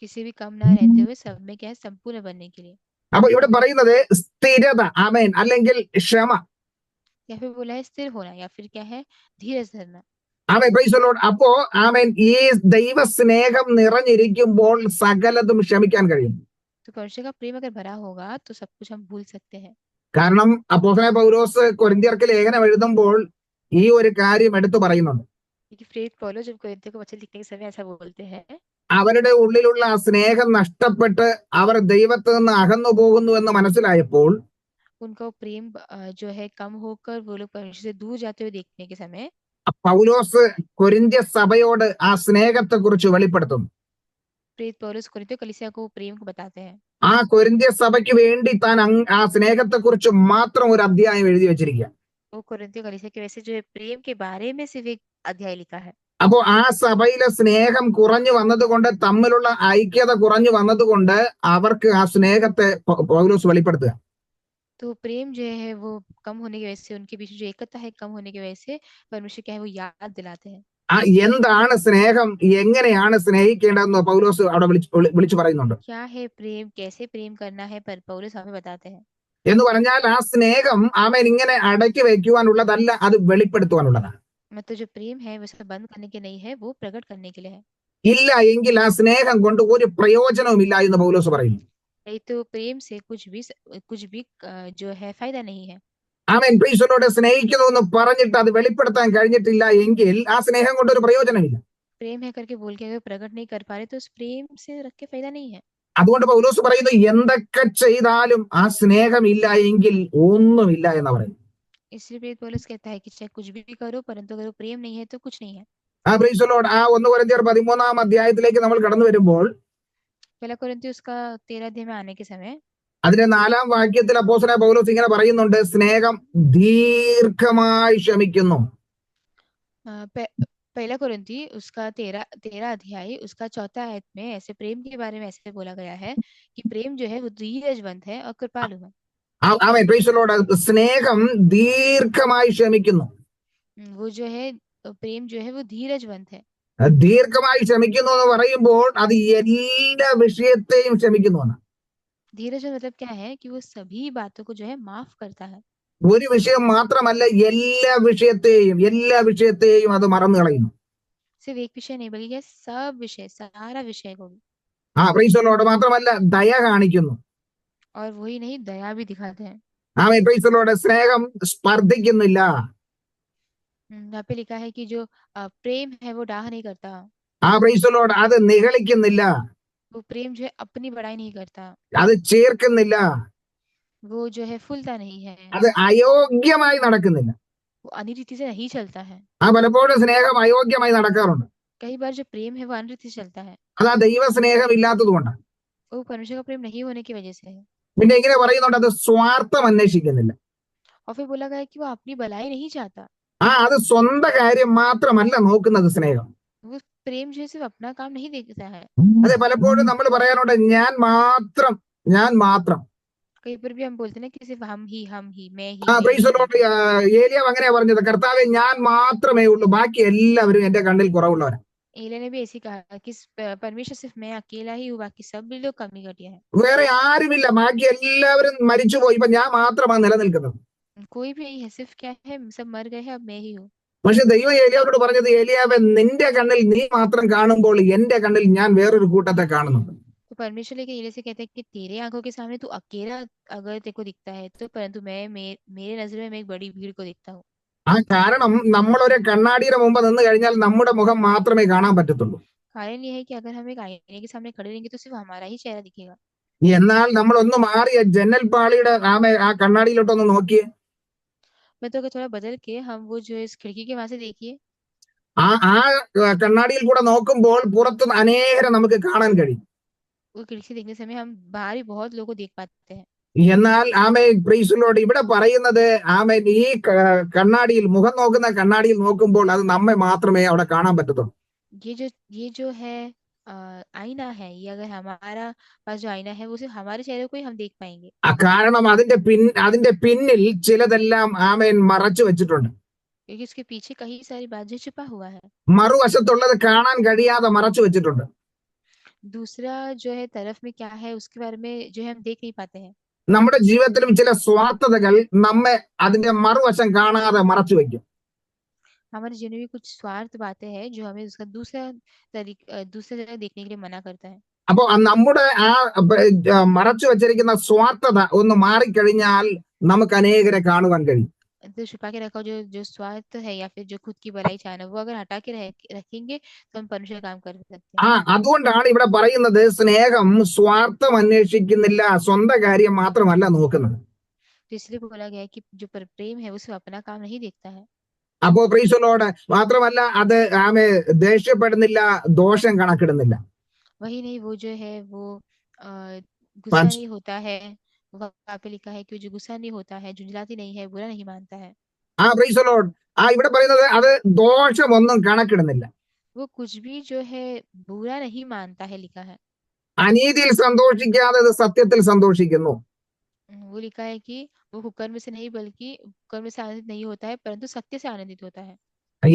किसी भी कम ना रहते हुए सब में क्या है संपूर्ण बनने के लिए। അപ്പൊ ഇവിടെ പറയുന്നത് സ്ഥിരത, ആമേൻ, അല്ലെങ്കിൽ ക്ഷമ. या फिर बोला है स्थिर होना या फिर क्या है धीरज धरना। ആമേൻ, പ്രൈസലോട്. അപ്പോ ആമേൻ, ഈ ദൈവ സ്നേഹം നിറഞ്ഞിരിക്കുമ്പോൾ സകലതും ക്ഷമിക്കാൻ കഴിയും. तो परमेश्वर का प्रेम अगर भरा होगा तो सब कुछ हम भूल सकते हैं। കാരണം അപ്പോസ്തലനായ പൗലോസ് കൊരിന്ത്യർക്ക് ലേഖനം എഴുതുമ്പോൾ ഈ ഒരു കാര്യം എടുത്തു പറയുന്നുണ്ട്. क्योंकि प्रेरित पौलुस जब कोरिन्थियों को पत्र लिखने के समय ऐसा बोलते हैं, അവരുടെ ഉള്ളിലുള്ള ആ സ്നേഹം നഷ്ടപ്പെട്ട് അവർ ദൈവത്തിൽ നിന്ന് അകന്നു പോകുന്നു എന്ന് മനസ്സിലായപ്പോൾ उनका वो प्रेम जो है कम होकर वो लोग परमेश्वर से दूर जाते हुए देखने के समय പൗലോസ് കൊരിന്ത്യ സഭയോട് ആ സ്നേഹത്തെ കുറിച്ച് വെളിപ്പെടുത്തുന്നു. प्रेरित पौलुस कोरिन्थियों कलीसिया को प्रेम को बताते हैं। ആ കൊരിന്ത്യ സഭയ്ക്ക് വേണ്ടി താൻ ആ സ്നേഹത്തെ കുറിച്ച് മാത്രം ഒരു അധ്യായം എഴുതി വെച്ചിരിക്കുക. वो कोरिन्थियों कलीसिया के वैसे जो है प्रेम के बारे में सिर्फ एक अध्याय लिखा है। അപ്പോ ആ സഭയിലെ സ്നേഹം കുറഞ്ഞു വന്നതുകൊണ്ട്, തമ്മിലുള്ള ഐക്യത കുറഞ്ഞു വന്നതുകൊണ്ട് അവർക്ക് ആ സ്നേഹത്തെ പൗലോസ് വെളിപ്പെടുത്തുക. तो प्रेम जो है वो कम होने की वजह से उनके बीच जो एकता है कम होने की वजह से परमेश्वर क्या है वो याद दिलाते हैं। ആ എന്താണ് സ്നേഹം, എങ്ങനെയാണ് സ്നേഹിക്കേണ്ടതെന്ന് പൗലോസ് അവിടെ വിളിച്ചു പറയുന്നുണ്ട്. क्या है प्रेम, कैसे प्रेम करना है, पर पौलुस हमें बताते हैं। എന്ന് പറഞ്ഞാൽ ആ സ്നേഹം ആമേൻ ഇങ്ങനെ അടക്കി വെക്കുവാനുള്ളതല്ല, അത് വെളിപ്പെടുത്തുവാനുള്ളതാണ്. मतलब जो प्रेम है वो सब बंद करने के नहीं है, वो प्रकट करने के लिए है। ഇല്ല എങ്കിൽ ആ സ്നേഹം കൊണ്ട് ഒരു പ്രയോജനവും ഇല്ല എന്ന് പൗലോസ് പറയുന്നു. नहीं तो प्रेम से कुछ भी जो है फायदा नहीं है। ആമേൻ, പ്രിയപ്പെട്ടവരോട് സ്നേഹിക്കുന്നു എന്ന് പറഞ്ഞിട്ട് അത് വെളിപ്പെടുത്താൻ കഴിഞ്ഞിട്ടില്ല എങ്കിൽ ആ സ്നേഹം കൊണ്ട് ഒരു പ്രയോജനമില്ല. प्रेम है करके बोल के अगर प्रकट नहीं कर पा रहे तो उस प्रेम से रख के फायदा नहीं है। അതുകൊണ്ട് പൗലോസ് പറയുന്നു, എന്തൊക്കെ ചെയ്താലും ആ സ്നേഹം ഇല്ല എങ്കിൽ ഒന്നുമില്ല എന്ന് പറയുന്നു. इसलिए प्रेरित पौलुस कहता है कि चाहे कुछ भी करो परंतु अगर वो प्रेम नहीं है तो कुछ नहीं है। ആ പ്രിയപ്പെട്ടവരോട് ആ 1 കൊരിന്ത്യർ 13 അധ്യായത്തിലേക്ക് നമ്മൾ കടന്നു വരുമ്പോൾ पहला कोरिन्थियों उसका 13 अध्याय में आने के समय അതിന്റെ 4-ാം വാക്യത്തിൽ അപ്പോസ്തലനായ പൗലോസ് ഇങ്ങനെ പറയുന്നുണ്ട്, സ്നേഹം ദീർഘമായി ക്ഷമിക്കുന്നു. पहला कोरिन्थी उसका 13 अध्याय उसका 4 आयत में ऐसे प्रेम के बारे में ऐसे बोला गया है कि प्रेम जो है वो धीरजवंत है और कृपालु है। ആമേൻ, പ്രിയപ്പെട്ടവരോട് സ്നേഹം ദീർഘമായി ക്ഷമിക്കുന്നു. वो जो है प्रेम जो है वो धीरजवंत है। ദീർഘമായി ക്ഷമിക്കുന്നു എന്ന് പറയുമ്പോൾ അത് എല്ലാ വിഷയത്തെയും ക്ഷമിക്കുന്നു എന്നാണ്. धीरज मतलब क्या है कि वो सभी बातों को जो है माफ करता है। ഒരു വിഷയം മാത്രമല്ല, എല്ലാ വിഷയത്തെയും അത് മറന്നു കളയുന്നു. सिर्फ एक विषय नहीं बल्कि सब विषय, सारा विषय को भी। ആ പ്രിയപ്പെട്ടവരോട് മാത്രമല്ല, ദയ കാണിക്കുന്നു. और वही नहीं दया भी दिखाते हैं। ആമേൻ, പ്രിയപ്പെട്ടവരോട് സ്നേഹം സ്പർദ്ധിക്കുന്നില്ല. यहाँ पे लिखा है कि जो प्रेम है वो डाह नहीं करता। ആ പ്രിയപ്പെട്ടവരോട് അത് നിഗളിക്കുന്നില്ല. वो प्रेम जो है अपनी बड़ाई नहीं करता। അത് ചേർക്കുന്നില്ല. वो जो है फूलता नहीं है। അത് അയോഗ്യമായി നടക്കുന്നില്ല. वो अनिरीति से नहीं चलता है। ആ പലപ്പോഴും സ്നേഹം അയോഗ്യമായി നടക്കാറുണ്ട്. कई बार जो प्रेम है वो अनिरीति से चलता है। അത് ആ ദൈവ സ്നേഹം ഇല്ലാത്തത് കൊണ്ടാണ്. वो परमेश्वर का प्रेम नहीं होने की वजह से है। പിന്നെ ഇങ്ങനെ പറയുന്നുണ്ട്, അത് സ്വാർത്ഥം അന്വേഷിക്കുന്നില്ല. और फिर बोला गया कि वो अपनी भलाई नहीं चाहता। അത് സ്വന്തം കാര്യം മാത്രമല്ല നോക്കുന്നത് സ്നേഹം. वो प्रेम जो है सिर्फ अपना काम नहीं देखता है। അതെ, പലപ്പോഴും നമ്മൾ പറയാറുണ്ട്, ഞാൻ മാത്രം. कई बार भी हम बोलते हैं कि सिर्फ हम ही मैं ही। ഏലിയാവ് അങ്ങനെയാ പറഞ്ഞത്, കർത്താവേ ഞാൻ മാത്രമേ ഉള്ളൂ, ബാക്കി എല്ലാവരും എന്റെ കണ്ണിൽ കുറവുള്ളവരാ. एलिया ने भी ऐसे कहा कि परमेश्वर सिर्फ मैं अकेला ही हूँ, बाकी सब लोग कमी घटिया है। വേറെ ആരുമില്ല, ബാക്കി എല്ലാവരും മരിച്ചുപോയി, ഇപ്പൊ ഞാൻ മാത്രമാണ് നിലനിൽക്കുന്നത്. कोई भी नहीं है, सिर्फ क्या है सब मर गए हैं, अब मैं ही हूँ। പക്ഷെ ദൈവം ഏലിയാവിനോട് പറഞ്ഞത്, ഏലിയാവേ നിന്റെ കണ്ണിൽ നീ മാത്രം കാണുമ്പോൾ എന്റെ കണ്ണിൽ ഞാൻ വേറൊരു കൂട്ടത്തെ കാണുന്നുണ്ട്. तो परमेश्वर लेके एलिया से कहते हैं कि तेरे आंखों के सामने तू अकेला अगर तेरे को दिखता है तो परंतु मेरे नजर में मैं एक बड़ी भीड़ को दिखता हूँ। ആ കാരണം നമ്മളൊരു കണ്ണാടിയുടെ മുമ്പ് നിന്ന് കഴിഞ്ഞാൽ നമ്മുടെ മുഖം മാത്രമേ കാണാൻ പറ്റത്തുള്ളൂ. कारण ये है कि अगर हम एक आईने के सामने खड़े रहेंगे तो सिर्फ हमारा ही चेहरा दिखेगा। എന്നാൽ നമ്മൾ ഒന്ന് മാറിയ ജനൽ പാളിയുടെ ആ കണ്ണാടിയിലോട്ടൊന്ന് നോക്കിയേ. मैं तो अगर थोड़ा बदल के हम वो जो इस खिड़की के वहां से देखिए, ആ കണ്ണാടിയിൽ കൂടെ നോക്കുമ്പോൾ പുറത്ത് അനേകരെ നമുക്ക് കാണാൻ കഴിയും. वो खिड़की देखने समय हम बाहर भी बहुत लोगों को देख पाते हैं। എന്നാൽ പ്രീസിലോട് ഇവിടെ പറയുന്നത്, ഈ കണ്ണാടിയിൽ മുഖം നോക്കുന്ന കണ്ണാടിയിൽ നോക്കുമ്പോൾ അത് നമ്മെ മാത്രമേ അവിടെ കാണാൻ പറ്റത്തുള്ളൂ. ये जो है आईना है, ये अगर हमारा पास जो आईना है वो सिर्फ हमारे चेहरे को ही हम देख पाएंगे, കാരണം അതിന്റെ പിന്നിൽ ചിലതെല്ലാം മറച്ചു വെച്ചിട്ടുണ്ട്. क्योंकि उसके पीछे कई सारी बातें छिपा हुआ है। മറുവശത്തുള്ളത് കാണാൻ കഴിയാതെ മറച്ചു വെച്ചിട്ടുണ്ട്. दूसरा जो है तरफ में क्या है उसके बारे में जो है हम देख नहीं पाते हैं। നമ്മുടെ ജീവിതത്തിലും ചില സ്വാർത്ഥതകൾ നമ്മെ അതിന്റെ മറുവശം കാണാതെ മറച്ചു വെക്കും. हमारे जीवन में भी कुछ स्वार्थ बातें हैं जो हमें उसका दूसरा जगह देखने के लिए मना करता है। അപ്പോ നമ്മുടെ മറച്ചു വെച്ചിരിക്കുന്ന സ്വാർത്ഥത ഒന്ന് മാറിക്കഴിഞ്ഞാൽ നമുക്ക് അനേകരെ കാണുവാൻ കഴിയും. तो छुपा के रखा जो जो स्वार्थ है या फिर जो खुद की भलाई चाहना, वो अगर हटा के रखेंगे तो हम परमेश्वर काम कर सकते हैं। അതുകൊണ്ടാണ് ഇവിടെ പറയുന്നത്, സ്നേഹം സ്വാർത്ഥം അന്വേഷിക്കുന്നില്ല, സ്വന്തം കാര്യം മാത്രമല്ല നോക്കുന്നത്. तो इसलिए बोला गया है कि जो प्रेम है वो सिर्फ अपना काम नहीं देखता है। അപ്പോ പ്രീസലോട് മാത്രമല്ല, അത് ദേഷ്യപ്പെടുന്നില്ല, ദോഷം കണക്കിടുന്നില്ല. वही नहीं, वो जो है वो गुस्सा नहीं होता है। वहाँ पे लिखा है कि जो गुस्सा नहीं होता है, झुंझलाती नहीं है, बुरा नहीं मानता है। പ്രീസലോട് ഇവിടെ പറയുന്നത് അത് ദോഷമൊന്നും കണക്കിടുന്നില്ല. वो कुछ भी जो है बुरा नहीं मानता है, लिखा है। അനീതിയിൽ സന്തോഷിക്കാതെ അത് സത്യത്തിൽ സന്തോഷിക്കുന്നു. वो लिखा है कि वो कुकर्म से नहीं बल्कि कुकर्म से आनंदित नहीं होता है, परंतु सत्य से आनंदित होता है।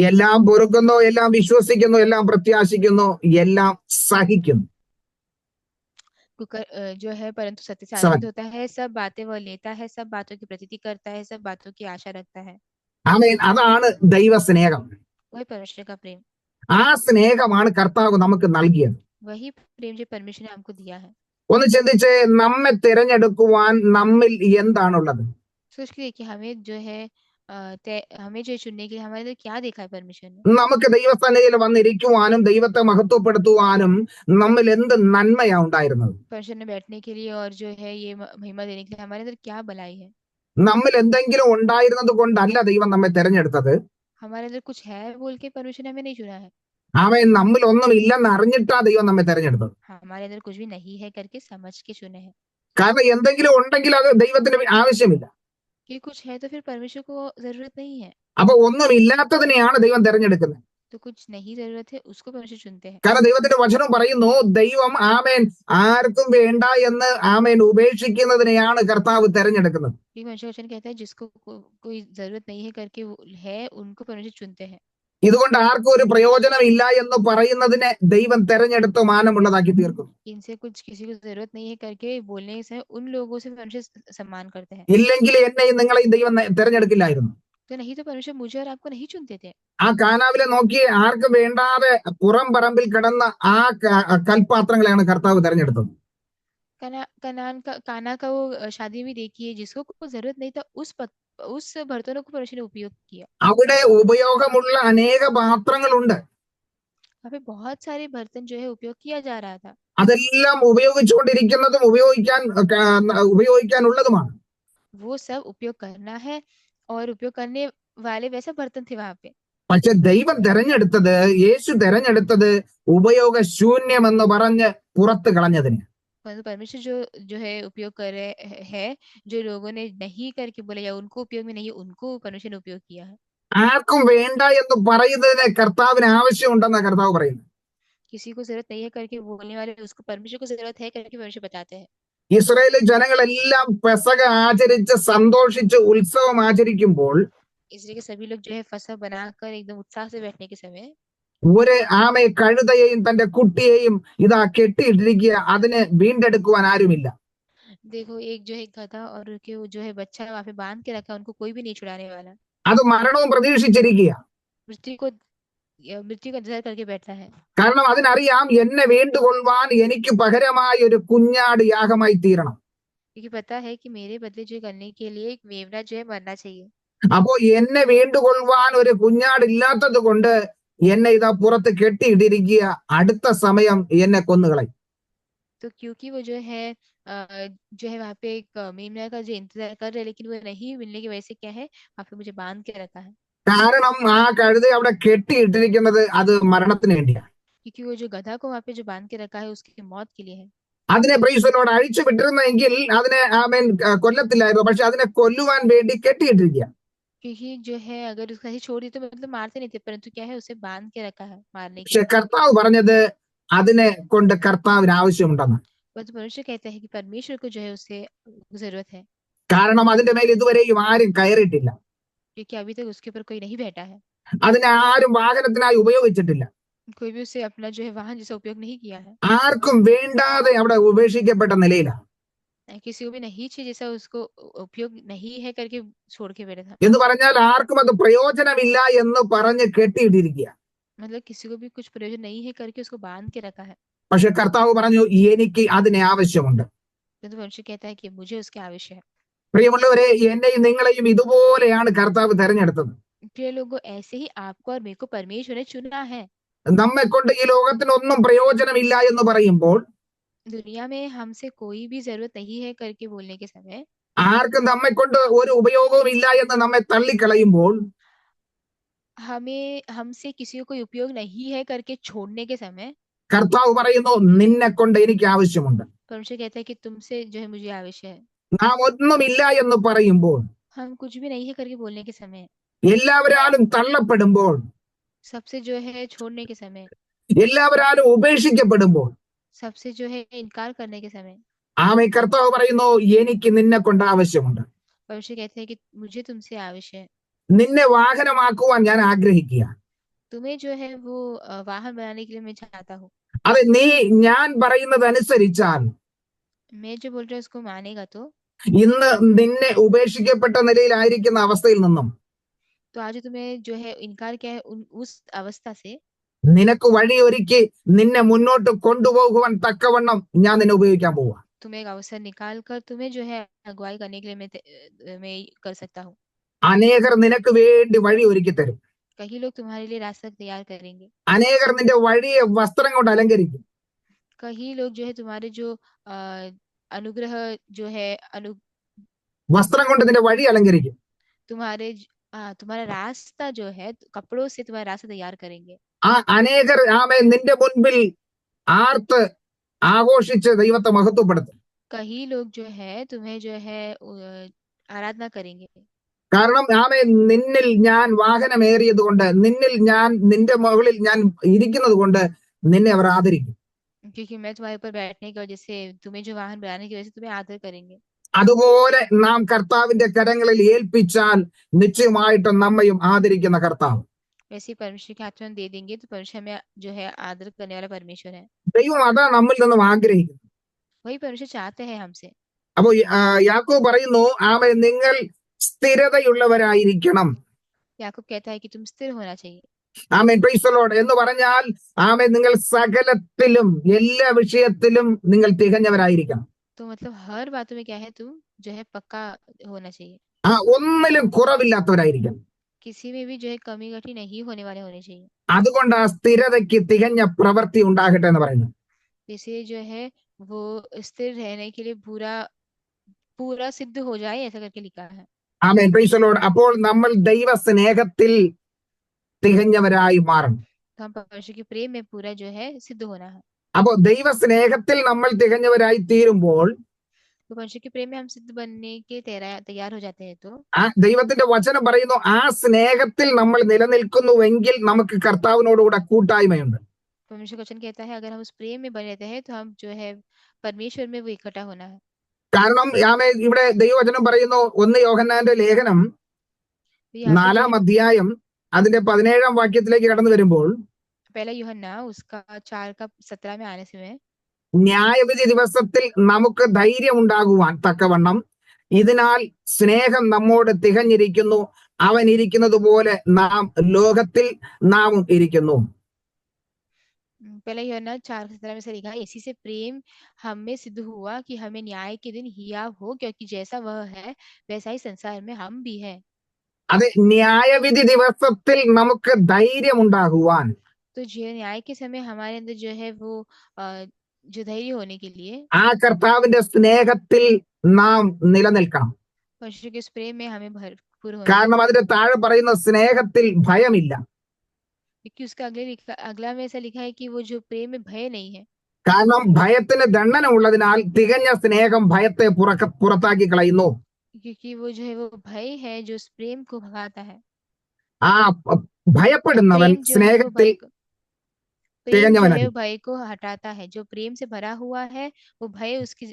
എല്ലാം പൊറുക്കുന്നു, എല്ലാം വിശ്വസിക്കുന്നു, എല്ലാം പ്രത്യാശിക്കുന്നു, എല്ലാം സഹിക്കുന്നു. जो है परंतु सत्य से आनंदित होता है, सब बातें वह लेता है, सब बातों की प्रतीति करता है, सब बातों की आशा रखता है। ആമേൻ. അതാണ് ദൈവസ്നേഹം. वही परमेश्वर का प्रेम, ആ സ്നേഹമാണ് കർത്താവ് നമുക്ക് നൽകിയത്. वही प्रेम जो परमेश्वर ने हमको दिया है। ഒന്ന് ചിന്തിച്ച്, നമ്മെ തിരഞ്ഞെടുക്കുവാൻ നമ്മിൽ എന്താണുള്ളത്? सोच के देखिए, हमें जो है हमें जो चुनने के लिए हमारे अंदर क्या देखा है परमेश्वर ने। നമുക്ക് ദൈവസന്നിധിയിൽ വന്നിരിക്കുവാനും ദൈവത്തെ മഹത്വപ്പെടുത്തുവാനും നമ്മിൽ എന്ത് നന്മയാ ഉണ്ടായിരുന്നത്? परमेश्वर ने बैठने के लिए और जो है ये महिमा देने के लिए हमारे अंदर क्या भलाई है। നമ്മിൽ എന്തെങ്കിലും ഉണ്ടായിരുന്നത് കൊണ്ടല്ല ദൈവം നമ്മെ തിരഞ്ഞെടുത്തത്. हमारे अंदर कुछ है बोल के परमेश्वर ने हमें नहीं चुना है। അവൻ നമ്മിൽ ഒന്നും ഇല്ലെന്ന് അറിഞ്ഞിട്ടാ ദൈവം നമ്മെ തിരഞ്ഞെടുത്തത്. हमारे अंदर कुछ भी नहीं है करके समझ के चुने हैं। കാരണം എന്തെങ്കിലും ഉണ്ടെങ്കിൽ അത് ദൈവത്തിന് ആവശ്യമില്ല. कि कुछ है तो फिर परमेश्वर को जरूरत नहीं है। അപ്പൊ ഒന്നും ഇല്ലാത്തതിനെയാണ് ദൈവം തിരഞ്ഞെടുക്കുന്നത്. तो कुछ नहीं जरूरत है उसको परमेश्वर चुनते हैं। കാരണം ദൈവത്തിന്റെ വചനം പറയുന്നു, ദൈവം ആർക്കും വേണ്ട എന്ന് ഉപേക്ഷിക്കുന്നതിനെയാണ് കർത്താവ് തിരഞ്ഞെടുക്കുന്നത്. परमेश्वर वचन कहता है जिसको कोई जरूरत नहीं है करके वो है उनको परमेश्वर चुनते हैं। ഇതുകൊണ്ട് ആർക്കും ഒരു പ്രയോജനം ഇല്ല എന്ന് പറയുന്നതിനെ ദൈവം തെരഞ്ഞെടുത്ത് മാനമുള്ളതാക്കി തീർക്കും. इनसे कुछ किसी को जरूरत नहीं है करके बोलने से उन लोगों से परमेश्वर सम्मान करते हैं। ഇല്ലെങ്കിൽ എന്നെയും നിങ്ങളെയും ദൈവം തെരഞ്ഞെടുക്കില്ലായിരുന്നു. तो नहीं तो परमेश्वर मुझे और आपको नहीं चुनते थे। ആ കാനാവിലെ നോക്കി ആർക്കും വേണ്ടാതെ പുറം പറമ്പിൽ കിടന്ന ആ കൽപാത്രങ്ങളെയാണ് കർത്താവ് തെരഞ്ഞെടുത്തത്. काना का वो शादी भी देखिए, जिसको कोई जरूरत नहीं था उस बर्तनों को परमेश्वर ने उपयोग किया। അവിടെ ഉപയോഗമുള്ള അനേക പാത്രങ്ങളുണ്ട്. वहाँ पे बहुत सारे बर्तन जो है उपयोग किया जा रहा था। അതെല്ലാം ഉപയോഗിച്ചുകൊണ്ടിരിക്കുന്നതും ഉപയോഗിക്കാനുള്ളതുമാണ്. वो सब उपयोग करना है और उपयोग करने वाले वैसे बर्तन थे वहां पे। പക്ഷെ ദൈവം തെരഞ്ഞെടുത്തത്, യേശു തെരഞ്ഞെടുത്തത് ഉപയോഗശൂന്യമെന്ന് പറഞ്ഞ് പുറത്ത് കളഞ്ഞതിന്. परमेश्वर जो है उपयोग कर रहे हैं, जो लोगों ने नहीं करके बोला या उनको उपयोग में नहीं, उनको परमेश्वर ने उपयोग किया है। ആർക്കും വേണ്ട എന്ന് പറയുന്നതിന് കർത്താവിന് ആവശ്യമുണ്ടെന്ന കർത്താവ് പറയുന്നു. किसी को जरूरत नहीं है करके बोलने वाले उसको परमेश्वर को जरूरत है करके परमेश्वर बताते हैं। ഇസ്രായേലിലെ ജനങ്ങളെല്ലാം പെസക ആചരിച്ച് സന്തോഷിച്ച് ഉത്സവം ആചരിക്കുമ്പോൾ इसलिए कि सभी लोग जो है फसह बनाकर एकदम उत्साह से बैठने के समय ഒരു കഴുതയെയും തന്റെ കുട്ടിയെയും ഇതാ കെട്ടിയിട്ടിരിക്കുക, അതിനെ വീണ്ടെടുക്കുവാൻ ആരുമില്ല. देखो एक जो है गधा और जो है बच्चा वहां पे बांध के रखा, उनको कोई भी नहीं छुड़ाने वाला। അത് മരണവും പ്രതീക്ഷിച്ചിരിക്കുക. मृत्यु का इंतजार करके बैठा है। കാരണം അതിനറിയാം, എന്നെ വീണ്ടുകൊള്ളുവാൻ എനിക്ക് പകരമായി ഒരു കുഞ്ഞാട് യാഗമായി തീരണം. क्योंकि पता है कि मेरे बदले जो करने के लिए एक मेमना जो है मरना चाहिए। അപ്പോ എന്നെ വീണ്ടുകൊള്ളുവാൻ ഒരു കുഞ്ഞാട് ഇല്ലാത്തത് കൊണ്ട് എന്നെ ഇതാ പുറത്ത് കെട്ടിയിട്ടിരിക്കുക, അടുത്ത സമയം എന്നെ കൊന്നുകളയും. तो क्योंकि वो जो है वहाँ पे एक मेमना का जो इंतजार कर रहे हैं, लेकिन वो नहीं मिलने की वजह से क्या है, वहाँ पे मुझे बांध के रखा है। കാരണം ആ കഴുത അവിടെ കെട്ടിയിട്ടിരിക്കുന്നത് അത് മരണത്തിന് വേണ്ടിയാണ്. क्योंकि वो जो गधा को वहाँ पे जो बांध के रखा है उसकी मौत के लिए है। അതിനെ പ്രൈസലോട് അഴിച്ചു വിട്ടിരുന്നെങ്കിൽ അതിനെ കൊല്ലത്തില്ലായിരുന്നു. പക്ഷെ അതിനെ കൊല്ലുവാൻ വേണ്ടി കെട്ടിയിട്ടിരിക്കുക. क्योंकि जो है अगर उसको ऐसे छोड़ दी तो मतलब मारते नहीं थे, परंतु क्या है उसे बांध के रखा है मारने के പക്ഷെ लिए। കർത്താവ് പറഞ്ഞത്, അതിനെ കൊണ്ട് കർത്താവിന് ആവശ്യമുണ്ടെന്ന്. परंतु मनुष्य कहता है कि परमेश्वर को जो है उससे जरूरत है, കാരണം അതിന്റെ മേൽ ഇതുവരെയും ആരും കയറിയിട്ടില്ല. क्योंकि अभी तक उसके ऊपर कोई नहीं बैठा है, അതിനെ ആരും വാഹനത്തിനായി ഉപയോഗിച്ചിട്ടില്ല. कोई भी उसे अपना जो है वाहन जैसा उपयोग नहीं किया है, ആർക്കും വേണ്ടാതെ അവിടെ ഉപേക്ഷിക്കപ്പെട്ട നിലയിലാണ്. किसी को भी नहीं चाहिए जैसा उसको उपयोग नहीं है करके छोड़ के बैठा था। എന്ന് പറഞ്ഞാൽ ആർക്കും അത് പ്രയോജനമില്ല എന്ന് പറഞ്ഞ് കെട്ടിയിട്ടിരിക്കുക. मतलब किसी को भी कुछ प्रयोजन नहीं है करके उसको बांध के रखा है, പക്ഷെ കർത്താവ് പറഞ്ഞു എനിക്ക് അതിനെ ആവശ്യമുണ്ട്. परंतु मनुष्य कहता है कि मुझे उसकी आवश्यक है। പ്രിയമുള്ളവരെ, എന്നെയും നിങ്ങളെയും ഇതുപോലെയാണ് കർത്താവ് തെരഞ്ഞെടുത്തത്. प्रिय लोगों, ऐसे ही आपको और मेरे को परमेश्वर ने चुना है। നമ്മെ കൊണ്ട് ഈ ലോകത്തിന് ഒന്നും പ്രയോജനമില്ല എന്ന് പറയുമ്പോൾ, दुनिया में हमसे कोई भी जरूरत नहीं है करके बोलने के समय, ആർക്കും നമ്മെ കൊണ്ട് ഒരു ഉപയോഗവും ഇല്ല എന്ന് നമ്മെ തള്ളിക്കളയുമ്പോൾ, हमें हमसे किसी को कोई उपयोग नहीं है करके छोड़ने के समय, കർത്താവ് പറയുന്നു നിന്നെ കൊണ്ട് എനിക്ക് ആവശ്യമുണ്ട്. परमेश्वर कहता है कि तुमसे जो है मुझे आवश्यक है। നാം ഒന്നുമില്ല എന്ന് പറയുമ്പോൾ, हम कुछ भी नहीं है करके बोलने के समय, എല്ലാവരാലും തള്ളപ്പെടുമ്പോൾ, सबसे जो है छोड़ने के समय, എല്ലാവരാലും ഉപേക്ഷിക്കപ്പെടുമ്പോൾ, सबसे जो है इनकार करने के समय, ആമേ കർത്താവ് പറയുന്നു എനിക്ക് നിന്നെ കൊണ്ട് ആവശ്യമുണ്ട്. परमेश्वर कहते हैं कि मुझे तुमसे आवश्यक है। നിന്നെ വാഹനമാക്കുവാൻ ഞാൻ ആഗ്രഹിക്കുക. तुम्हें जो है वो वाहन बनाने के लिए मैं चाहता हूँ। അത് നീ ഞാൻ പറയുന്നത് അനുസരിച്ചാൽ मैं जो बोल रहा हूँ उसको मानेगा तो ഇന്ന് നിന്നെ ഉപേക്ഷിക്കപ്പെട്ട നിലയിലായിരിക്കുന്ന അവസ്ഥയിൽ നിന്നും आज तुम्हें जो है इनकार किया है उस अवस्था से നിനക്ക് വഴിയൊരുക്കി നിന്നെ മുന്നോട്ട് കൊണ്ടുപോകുവാൻ തക്കവണ്ണം ഞാൻ നിന്നെ ഉപയോഗിക്കാൻ പോവാ. तुम्हें एक अवसर निकाल कर तुम्हें जो है अगुवाई करने के लिए मैं कर सकता हूँ। അനേകർ നിനക്ക് വേണ്ടി വഴി ഒരുക്കി തരും. कई लोग तुम्हारे लिए रास्ता तैयार करेंगे, അനേകർ നിന്റെ വഴിയെ വസ്ത്രം കൊണ്ട് അലങ്കരിക്കും. कई लोग जो है तुम्हारे जो अनुग्रह जो है വസ്ത്രം കൊണ്ട് നിന്റെ വഴി അലങ്കരിക്കും. तुम्हारा रास्ता जो है कपड़ों से तुम्हारा रास्ता तैयार करेंगे। ആ അനേകർ ആമേ നിന്റെ മുൻപിൽ ആർത്ത് ആഘോഷിച്ച് ദൈവത്തെ മഹത്വപ്പെടുത്തും. कई लोग जो है तुम्हें जो है आराधना करेंगे, കാരണം ആമേ നിന്നിൽ ഞാൻ വാഹനമേറിയത് കൊണ്ട്, നിന്നിൽ ഞാൻ നിന്റെ മുകളിൽ ഞാൻ ഇരിക്കുന്നത് കൊണ്ട് നിന്നെ അവർ ആദരിക്കും. क्योंकि मैं तुम्हारे ऊपर बैठने की वजह से, तुम्हें जो वाहन बनाने की वजह से तुम्हें आदर करेंगे। അതുപോലെ നാം കർത്താവിന്റെ കരങ്ങളിൽ ഏൽപ്പിച്ചാൽ നിശ്ചയമായിട്ടും നമ്മയും ആദരിക്കുന്ന കർത്താവ്. वैसे ही परमेश्वर के हाथ में हम दे देंगे तो परमेश्वर हमें जो है आदर करने वाला परमेश्वर है। ദൈവം അതാ നമ്മിൽ നിന്നും ആഗ്രഹിക്കുന്നത്. वही परमेश्वर चाहते हैं हमसे। അപ്പൊ യാക്കോബ് പറയുന്നു ആമേ നിങ്ങൾ സ്ഥിരതയുള്ളവരായിരിക്കണം. याकूब कहता है कि तुम स्थिर होना चाहिए। ആമേൻ, പ്രൈസ് ദി ലോർഡ്. എന്ന് പറഞ്ഞാൽ ആമേൻ നിങ്ങൾ സകലത്തിലും എല്ലാ വിഷയത്തിലും നിങ്ങൾ തികഞ്ഞവരായിരിക്കണം. तो मतलब हर बातों में क्या है, तुम जो है पक्का होना चाहिए, ഒന്നിലും കുറവില്ലാത്തവരായിരിക്കണം. किसी में भी जो है कमी घटी नहीं होने वाले होने चाहिए। അതുകൊണ്ട് ആ സ്ഥിരതയ്ക്ക് തികഞ്ഞ പ്രവൃത്തി ഉണ്ടാകട്ടെ എന്ന് പറയുന്നു. इसलिए जो है वो स्थिर रहने के लिए पूरा सिद्ध हो जाए, ऐसा करके लिखा है। Amen, praise the Lord. അപ്പോൾ നമ്മൾ ദൈവ സ്നേഹത്തിൽ തികഞ്ഞവരായി മാറണം. तो हम परमेश्वर के प्रेम में पूरा जो है सिद्ध होना है। അപ്പോ ദൈവ സ്നേഹത്തിൽ നമ്മൾ തികഞ്ഞവരായി തീരുമ്പോൾ तो परमेश्वर के प्रेम में हम सिद्ध बनने के तैयार हो जाते हैं। तो ആ ദൈവത്തിന്റെ വചനം പറയുന്നു ആ സ്നേഹത്തിൽ നമ്മൾ നിലനിൽക്കുന്നുവെങ്കിൽ നമുക്ക് കർത്താവിനോടുകൂടെ കൂട്ടായ്മയുണ്ട്. परमेश्वर वचन कहता है अगर हम उस प्रेम में बने रहते हैं तो हम जो है परमेश्वर में वो इकट्ठा होना है। കാരണം ഇവിടെ ദൈവവചനം പറയുന്നു 1 യോഹന്നാന്റെ ലേഖനം 4-ാം അധ്യായം അതിന്റെ 17-ാം വാക്യത്തിലേക്ക് കടന്നു വരുമ്പോൾ, पहला यूहन्ना उसका 4:17 में आने से ന്യായവിധി ദിവസത്തിൽ നമുക്ക് ധൈര്യം ഉണ്ടാകുവാൻ തക്കവണ്ണം ഇതിനാൽ സ്നേഹം നമ്മോട് തികഞ്ഞിരിക്കുന്നു, അവൻ ഇരിക്കുന്നത് പോലെ നാം ലോകത്തിൽ നാമും ഇരിക്കുന്നു. पहला यूहन्ना 4:17 में से लिखा है, इसी से प्रेम हम में सिद्ध हुआ कि हमें न्याय के दिन हियाव हो, क्योंकि जैसा वह है वैसा ही संसार में हम भी हैं। അത് ന്യായവിധി ദിവസത്തിൽ നമുക്ക് ധൈര്യം ഉണ്ടാകുവാൻ, तो जो न्याय के समय हमारे अंदर जो है वो जो धैर्य होने के लिए ആ കർത്താവിന്റെ സ്നേഹത്തിൽ നാം നിലനിൽക്കണം. परमेश्वर के उस प्रेम में हमें भरपूर होना, കാരണം അതിന്റെ താഴെ പറയുന്ന സ്നേഹത്തിൽ ഭയമില്ല. क्योंकि उसका अगला में ऐसा लिखा है कि वो जो प्रेम में भय नहीं है। കാരണം ഭയത്തിന് ദണ്ഡന ഉള്ളതിനാൽ തികഞ്ഞ സ്നേഹം ഭയത്തെ പുറത്താക്കി കളയുന്നു. क्योंकि वो जो है वो भय है जो उस प्रेम को भगाता है। ആ ഭയപ്പെടുന്നവൻ प्रेम जो है वो സ്നേഹത്തിൽ भय को प्रेम जो है തികഞ്ഞവനായി. वो भय को हटाता है। जो प्रेम से भरा हुआ है वो भय उसकी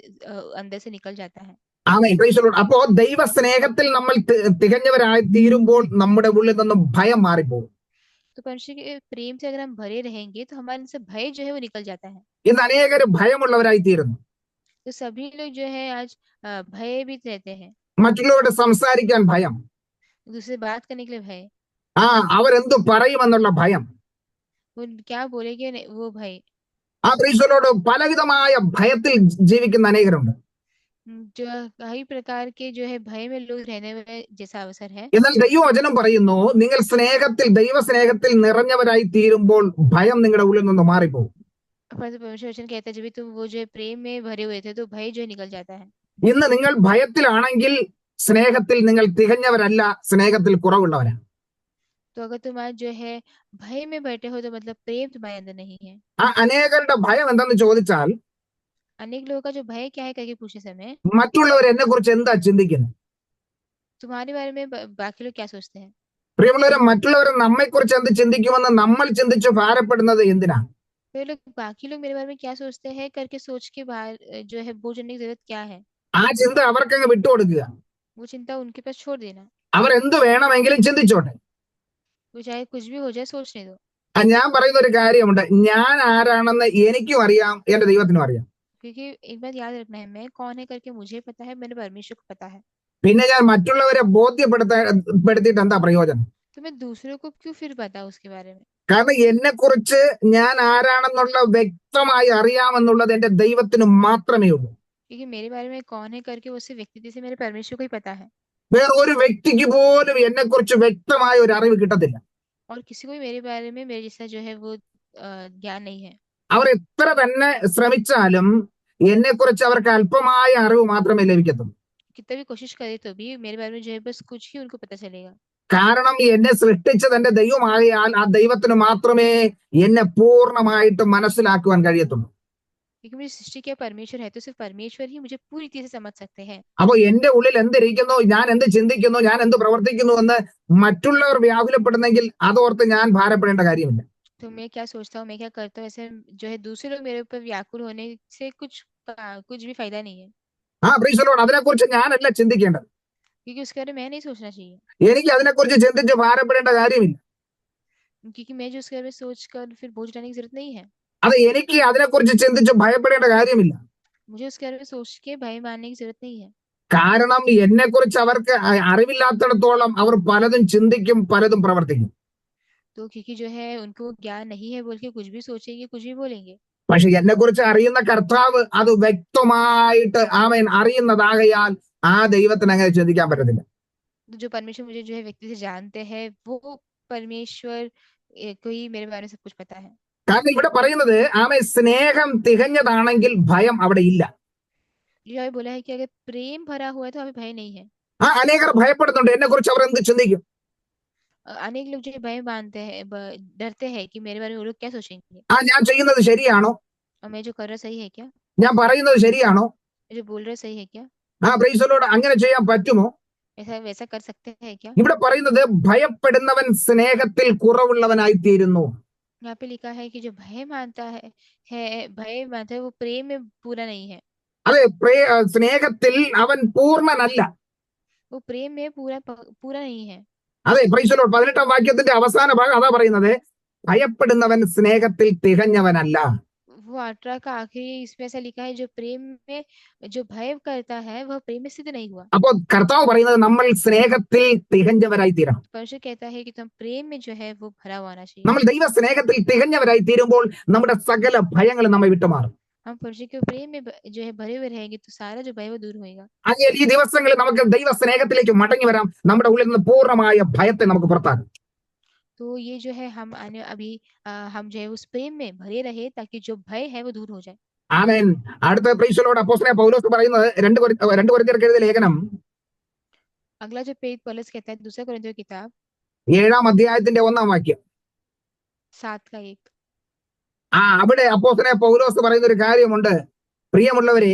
अंदर से निकल जाता है। ആമേൻ. Praise the Lord. അപ്പോ ദൈവ സ്നേഹത്തിൽ നമ്മൾ തികഞ്ഞവരായി തീരുമ്പോൾ നമ്മുടെ ഉള്ളിൽ നിന്നും ഭയം മാറിപ്പോകും. तो परमेश्वर के प्रेम से अगर हम भरे रहेंगे तो हमारे से भय जो है वो निकल जाता है। ഇന്ന് അനേകർ ഭയമുള്ളവരായി തീരുന്നു. तो सभी लोग जो है आज भयभीत रहते हैं। മറ്റുള്ളവരോട് സംസാരിക്കാൻ ഭയം, दूसरे से बात करने के लिए भय, അവരെന്തു പറയുമെന്നുള്ള ഭയം. वो क्या बोलेंगे वो भय। Praise the Lord. പലവിധമായ ഭയത്തിൽ ജീവിക്കുന്ന അനേകരുണ്ട്. जो कई प्रकार के जो है भय में लोग रहने में जैसा अवसर है। എന്നാൽ ദൈവവചനം പറയുന്നു, നിങ്ങൾ സ്നേഹത്തിൽ ദൈവ സ്നേഹത്തിൽ നിറഞ്ഞവരായി തീരുമ്പോൾ ഭയം നിങ്ങളുടെ ഉള്ളിൽ നിന്ന് മാറിപ്പോകും. परमेश्वर वचन कहता है जब भी तुम वो जो है प्रेम में भरे हुए थे तो भय जो है निकल जाता है। ഇന്ന് നിങ്ങൾ ഭയത്തിലാണെങ്കിൽ സ്നേഹത്തിൽ നിങ്ങൾ തികഞ്ഞവരല്ല, സ്നേഹത്തിൽ കുറവുള്ളവരാണ്. तो अगर तुम आज जो है भय में बैठे हो तो मतलब प्रेम तुम्हारे अंदर नहीं है। അനേകരുടെ ഭയം എന്താണെന്ന് ചോദിച്ചാൽ, अनेक लोगों का जो भय क्या है करके पूछे समय മറ്റുള്ളവർ എന്നെ കുറിച്ച് എന്താ ചിന്തിക്കുന്നത്. तुम्हारे बारे में बाकी लोग क्या सोचते हैं। പ്രിയമുള്ളവരെ, മറ്റുള്ളവർ നമ്മെ കുറിച്ച് എന്ത് ചിന്തിക്കുമെന്ന് നമ്മൾ ചിന്തിച്ച് ഭാരപ്പെടുന്നത് എന്തിനാ? तो लोग बाकी लोग मेरे बारे में क्या सोचते हैं करके सोच के बाहर जो है बोझ करने की जरूरत क्या है। ആ ചിന്ത അവർക്കങ്ങ് വിട്ടുകൊടുക്കുക. वो चिंता उनके पास छोड़ देना। അവരെന്ത് വേണമെങ്കിലും ചിന്തിച്ചോട്ടെ. वो चाहे कुछ भी हो जाए सोचने दो। ഞാൻ പറയുന്ന ഒരു കാര്യമുണ്ട്, ഞാൻ ആരാണെന്ന് എനിക്കും അറിയാം, എന്റെ ദൈവത്തിനും അറിയാം. क्योंकि एक बात याद रखना है, मैं कौन है करके मुझे पता है, मेरे परमेश्वर को पता है। പിന്നെ ഞാൻ മറ്റുള്ളവരെ ബോധ്യപ്പെടുത്തിയിട്ട് എന്താ പ്രയോജനം? तो मैं दूसरों को क्यों फिर बताऊं उसके बारे में। കാരണം എന്നെ കുറിച്ച് ഞാൻ ആരാണെന്നുള്ള വ്യക്തമായി അറിയാമെന്നുള്ളത് എന്റെ ദൈവത്തിന് മാത്രമേ ഉള്ളൂ. क्योंकि मेरे बारे में कौन है करके उससे व्यक्ति से मेरे परमेश्वर को ही पता है। വേറെ ഒരു വ്യക്തിക്ക് പോലും എന്നെ കുറിച്ച് വ്യക്തമായ ഒരു അറിവ് കിട്ടത്തില്ല. और किसी को भी मेरे बारे में मेरे जैसा जो है वो ज्ञान नहीं है। അവർ എത്ര തന്നെ ശ്രമിച്ചാലും എന്നെ കുറിച്ച് അവർക്ക് അല്പമായ അറിവ് മാത്രമേ ലഭിക്കത്തുള്ളൂ. कितना भी कोशिश करे तो भी मेरे बारे में जो है बस कुछ ही उनको पता चलेगा। കാരണം എന്നെ സൃഷ്ടിച്ചത് എന്റെ ദൈവമാകയാൽ ആ ദൈവത്തിന് മാത്രമേ എന്നെ പൂർണ്ണമായിട്ട് മനസ്സിലാക്കുവാൻ കഴിയത്തുള്ളൂ. क्योंकि मुझे सृष्टि किया परमेश्वर है तो सिर्फ परमेश्वर ही मुझे पूरी तरह से समझ सकते हैं। അപ്പൊ എന്റെ उള്ളിൽ എന്തിരിക്കുന്നു, ഞാൻ എന്ത് ചിന്തിക്കുന്നു, ഞാൻ എന്ത് പ്രവർത്തിക്കുന്നു എന്ന് മറ്റുള്ളവർ വ്യാകുലപ്പെടുന്നെങ്കിൽ അതോർത്ത് ഞാൻ ഭാരപ്പെടേണ്ട കാര്യമില്ല. तो मैं क्या सोचता हूँ, मैं क्या करता हूँ, ऐसे जो है दूसरे लोग मेरे ऊपर व्याकुल होने से कुछ भी फायदा नहीं है। Price the Lord. അതിനെക്കുറിച്ച് ഞാനല്ല ചിന്തിക്കേണ്ടത്. क्योंकि उसके बारे में मैं नहीं सोचना चाहिए। എനിക്ക് അതിനെക്കുറിച്ച് ചിന്തിച്ച് ഭാരപ്പെടേണ്ട കാര്യമില്ല. क्योंकि मैं जो उसके बारे में सोच कर फिर बोझ उठाने की जरूरत नहीं है। അത് എനിക്ക് അതിനെക്കുറിച്ച് ചിന്തിച്ച് ഭയപ്പെടേണ്ട കാര്യമില്ല. मुझे उसके बारे में सोच के भय मानने की जरूरत नहीं है। കാരണം എന്നെ കുറിച്ച് അവർക്ക് അറിവില്ലാത്തിടത്തോളം അവർ പലതും ചിന്തിക്കും, പലതും പ്രവർത്തിക്കും. तो क्योंकि जो है उनको ज्ञान नहीं है बोल के कुछ भी सोचेंगे, कुछ भी बोलेंगे। പക്ഷെ എന്നെ കുറിച്ച് അറിയുന്ന കർത്താവ് അത് വ്യക്തമായിട്ട് ആമേൻ അറിയുന്നതാകയാൽ ആ ദൈവത്തിന് അങ്ങനെ ചിന്തിക്കാൻ പറ്റത്തില്ല. तो जो परमेश्वर मुझे जो है व्यक्ति से जानते हैं वो परमेश्वर को ही मेरे बारे में सब कुछ पता है। കാരണം ഇവിടെ പറയുന്നത് ആമേൻ സ്നേഹം തികഞ്ഞതാണെങ്കിൽ ഭയം അവിടെ ഇല്ല. जो बोला है कि अगर प्रेम भरा हुआ है तो हमें भय नहीं है। അനേകർ ഭയപ്പെടുന്നുണ്ട്, എന്നെ കുറിച്ച് അവർ എന്ത് ചിന്തിക്കും. अनेक लोग जो भय मानते हैं, डरते हैं कि मेरे बारे में वो लोग क्या सोचेंगे। ഞാൻ ചെയ്യുന്നത് ശരിയാണോ, और मैं जो कर रहा सही है क्या, ഞാൻ പറയുന്നത് ശരിയാണോ, मैं जो बोल रहा सही है क्या, പ്രൈസ് ദി ലോർഡ്, അങ്ങനെ ചെയ്യാൻ പറ്റുമോ? ऐसा वैसा कर सकते हैं क्या। ഇവിടെ പറയുന്നത് ഭയപ്പെടുന്നവൻ സ്നേഹത്തിൽ കുറവുള്ളവനായി തീരുന്നു. यहाँ पे लिखा है कि जो भय मानता है वो प्रेम में पूरा नहीं है। അതെ, സ്നേഹത്തിൽ അവൻ പൂർണ്ണനല്ല. वो प्रेम में पूरा नहीं है। അതെ, പ്രൈസ് ദി ലോർഡ്. 18ാം വാക്യത്തിന്റെ അവസാന ഭാഗം അതാ പറയുന്നത്, ഭയപ്പെടുന്നവൻ സ്നേഹത്തിൽ തികഞ്ഞവനല്ല. वो 18 का आखिरी इसमें ऐसा लिखा है जो प्रेम में जो भय करता है वह प्रेम में सिद्ध नहीं हुआ। അപ്പോ കർത്താവ് പറയുന്നത് നമ്മൾ സ്നേഹത്തിൽ തികഞ്ഞവരായി തീരണം. परमेश्वर कहता है कि तुम प्रेम में जो है वो भरा हुआ होना चाहिए। നമ്മൾ ദൈവ സ്നേഹത്തിൽ തികഞ്ഞവരായി തീരുമ്പോൾ നമ്മുടെ സകല ഭയങ്ങളും നമ്മെ വിട്ടുമാറും. हम परमेश्वर के प्रेम में जो है भरे हुए रहेंगे तो सारा जो भय वो दूर होगा। അങ്ങനെ ഈ ദിവസങ്ങളിൽ നമുക്ക് ദൈവ സ്നേഹത്തിലേക്ക് മടങ്ങി വരാം. നമ്മുടെ ഉള്ളിൽ നിന്ന് പൂർണ്ണമായ ഭയത്തെ നമുക്ക് പുറത്താക്കും. तो ये जो है हम जो है उस प्रेम में भरे रहे ताकि जो भय है वो दूर हो जाए। ആമേൻ. അടുത്ത പ്രൈസ് ദി ലോർഡ് അപ്പോസ്തലനായ പൗലോസ് പറയുന്നത് 2 കൊരിന്ത്യർക്ക് എഴുതിയ ലേഖനം अगला जो पेज पौलुस कहता है 2 कोरिन्थियों की किताब 7ാം അധ്യായത്തിന്റെ 1ാം വാക്യം. 7 का 1 അവിടെ അപ്പോസ്തലനായ പൗലോസ് പറയുന്ന ഒരു കാര്യമുണ്ട്. പ്രിയമുള്ളവരെ,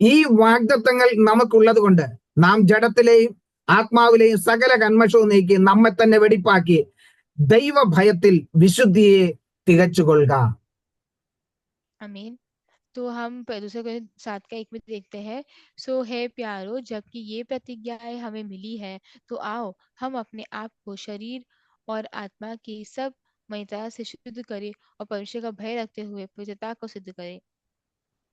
ഈ വാഗ്ദത്തങ്ങൾ നമുക്കുള്ളത് കൊണ്ട് നാം ജഡത്തിലെയും ആത്മാവിലെയും സകല കന്മഷവും നീക്കി നമ്മെ തന്നെ വെടിപ്പാക്കി ദൈവഭയത്തിൽ വിശുദ്ധിയെ തികച്ചുകൊള്ളുക. आमीन। तो हम दूसरे कोरिन्थियों 7 का 1 में देखते हैं, सो है प्यारो, जबकि ये प्रतिज्ञाएं हमें मिली है, तो आओ हम अपने आप को शरीर और आत्मा की सब महिमा से शुद्ध करें और परमेश्वर का भय रखते हुए पवित्रता को सिद्ध करें।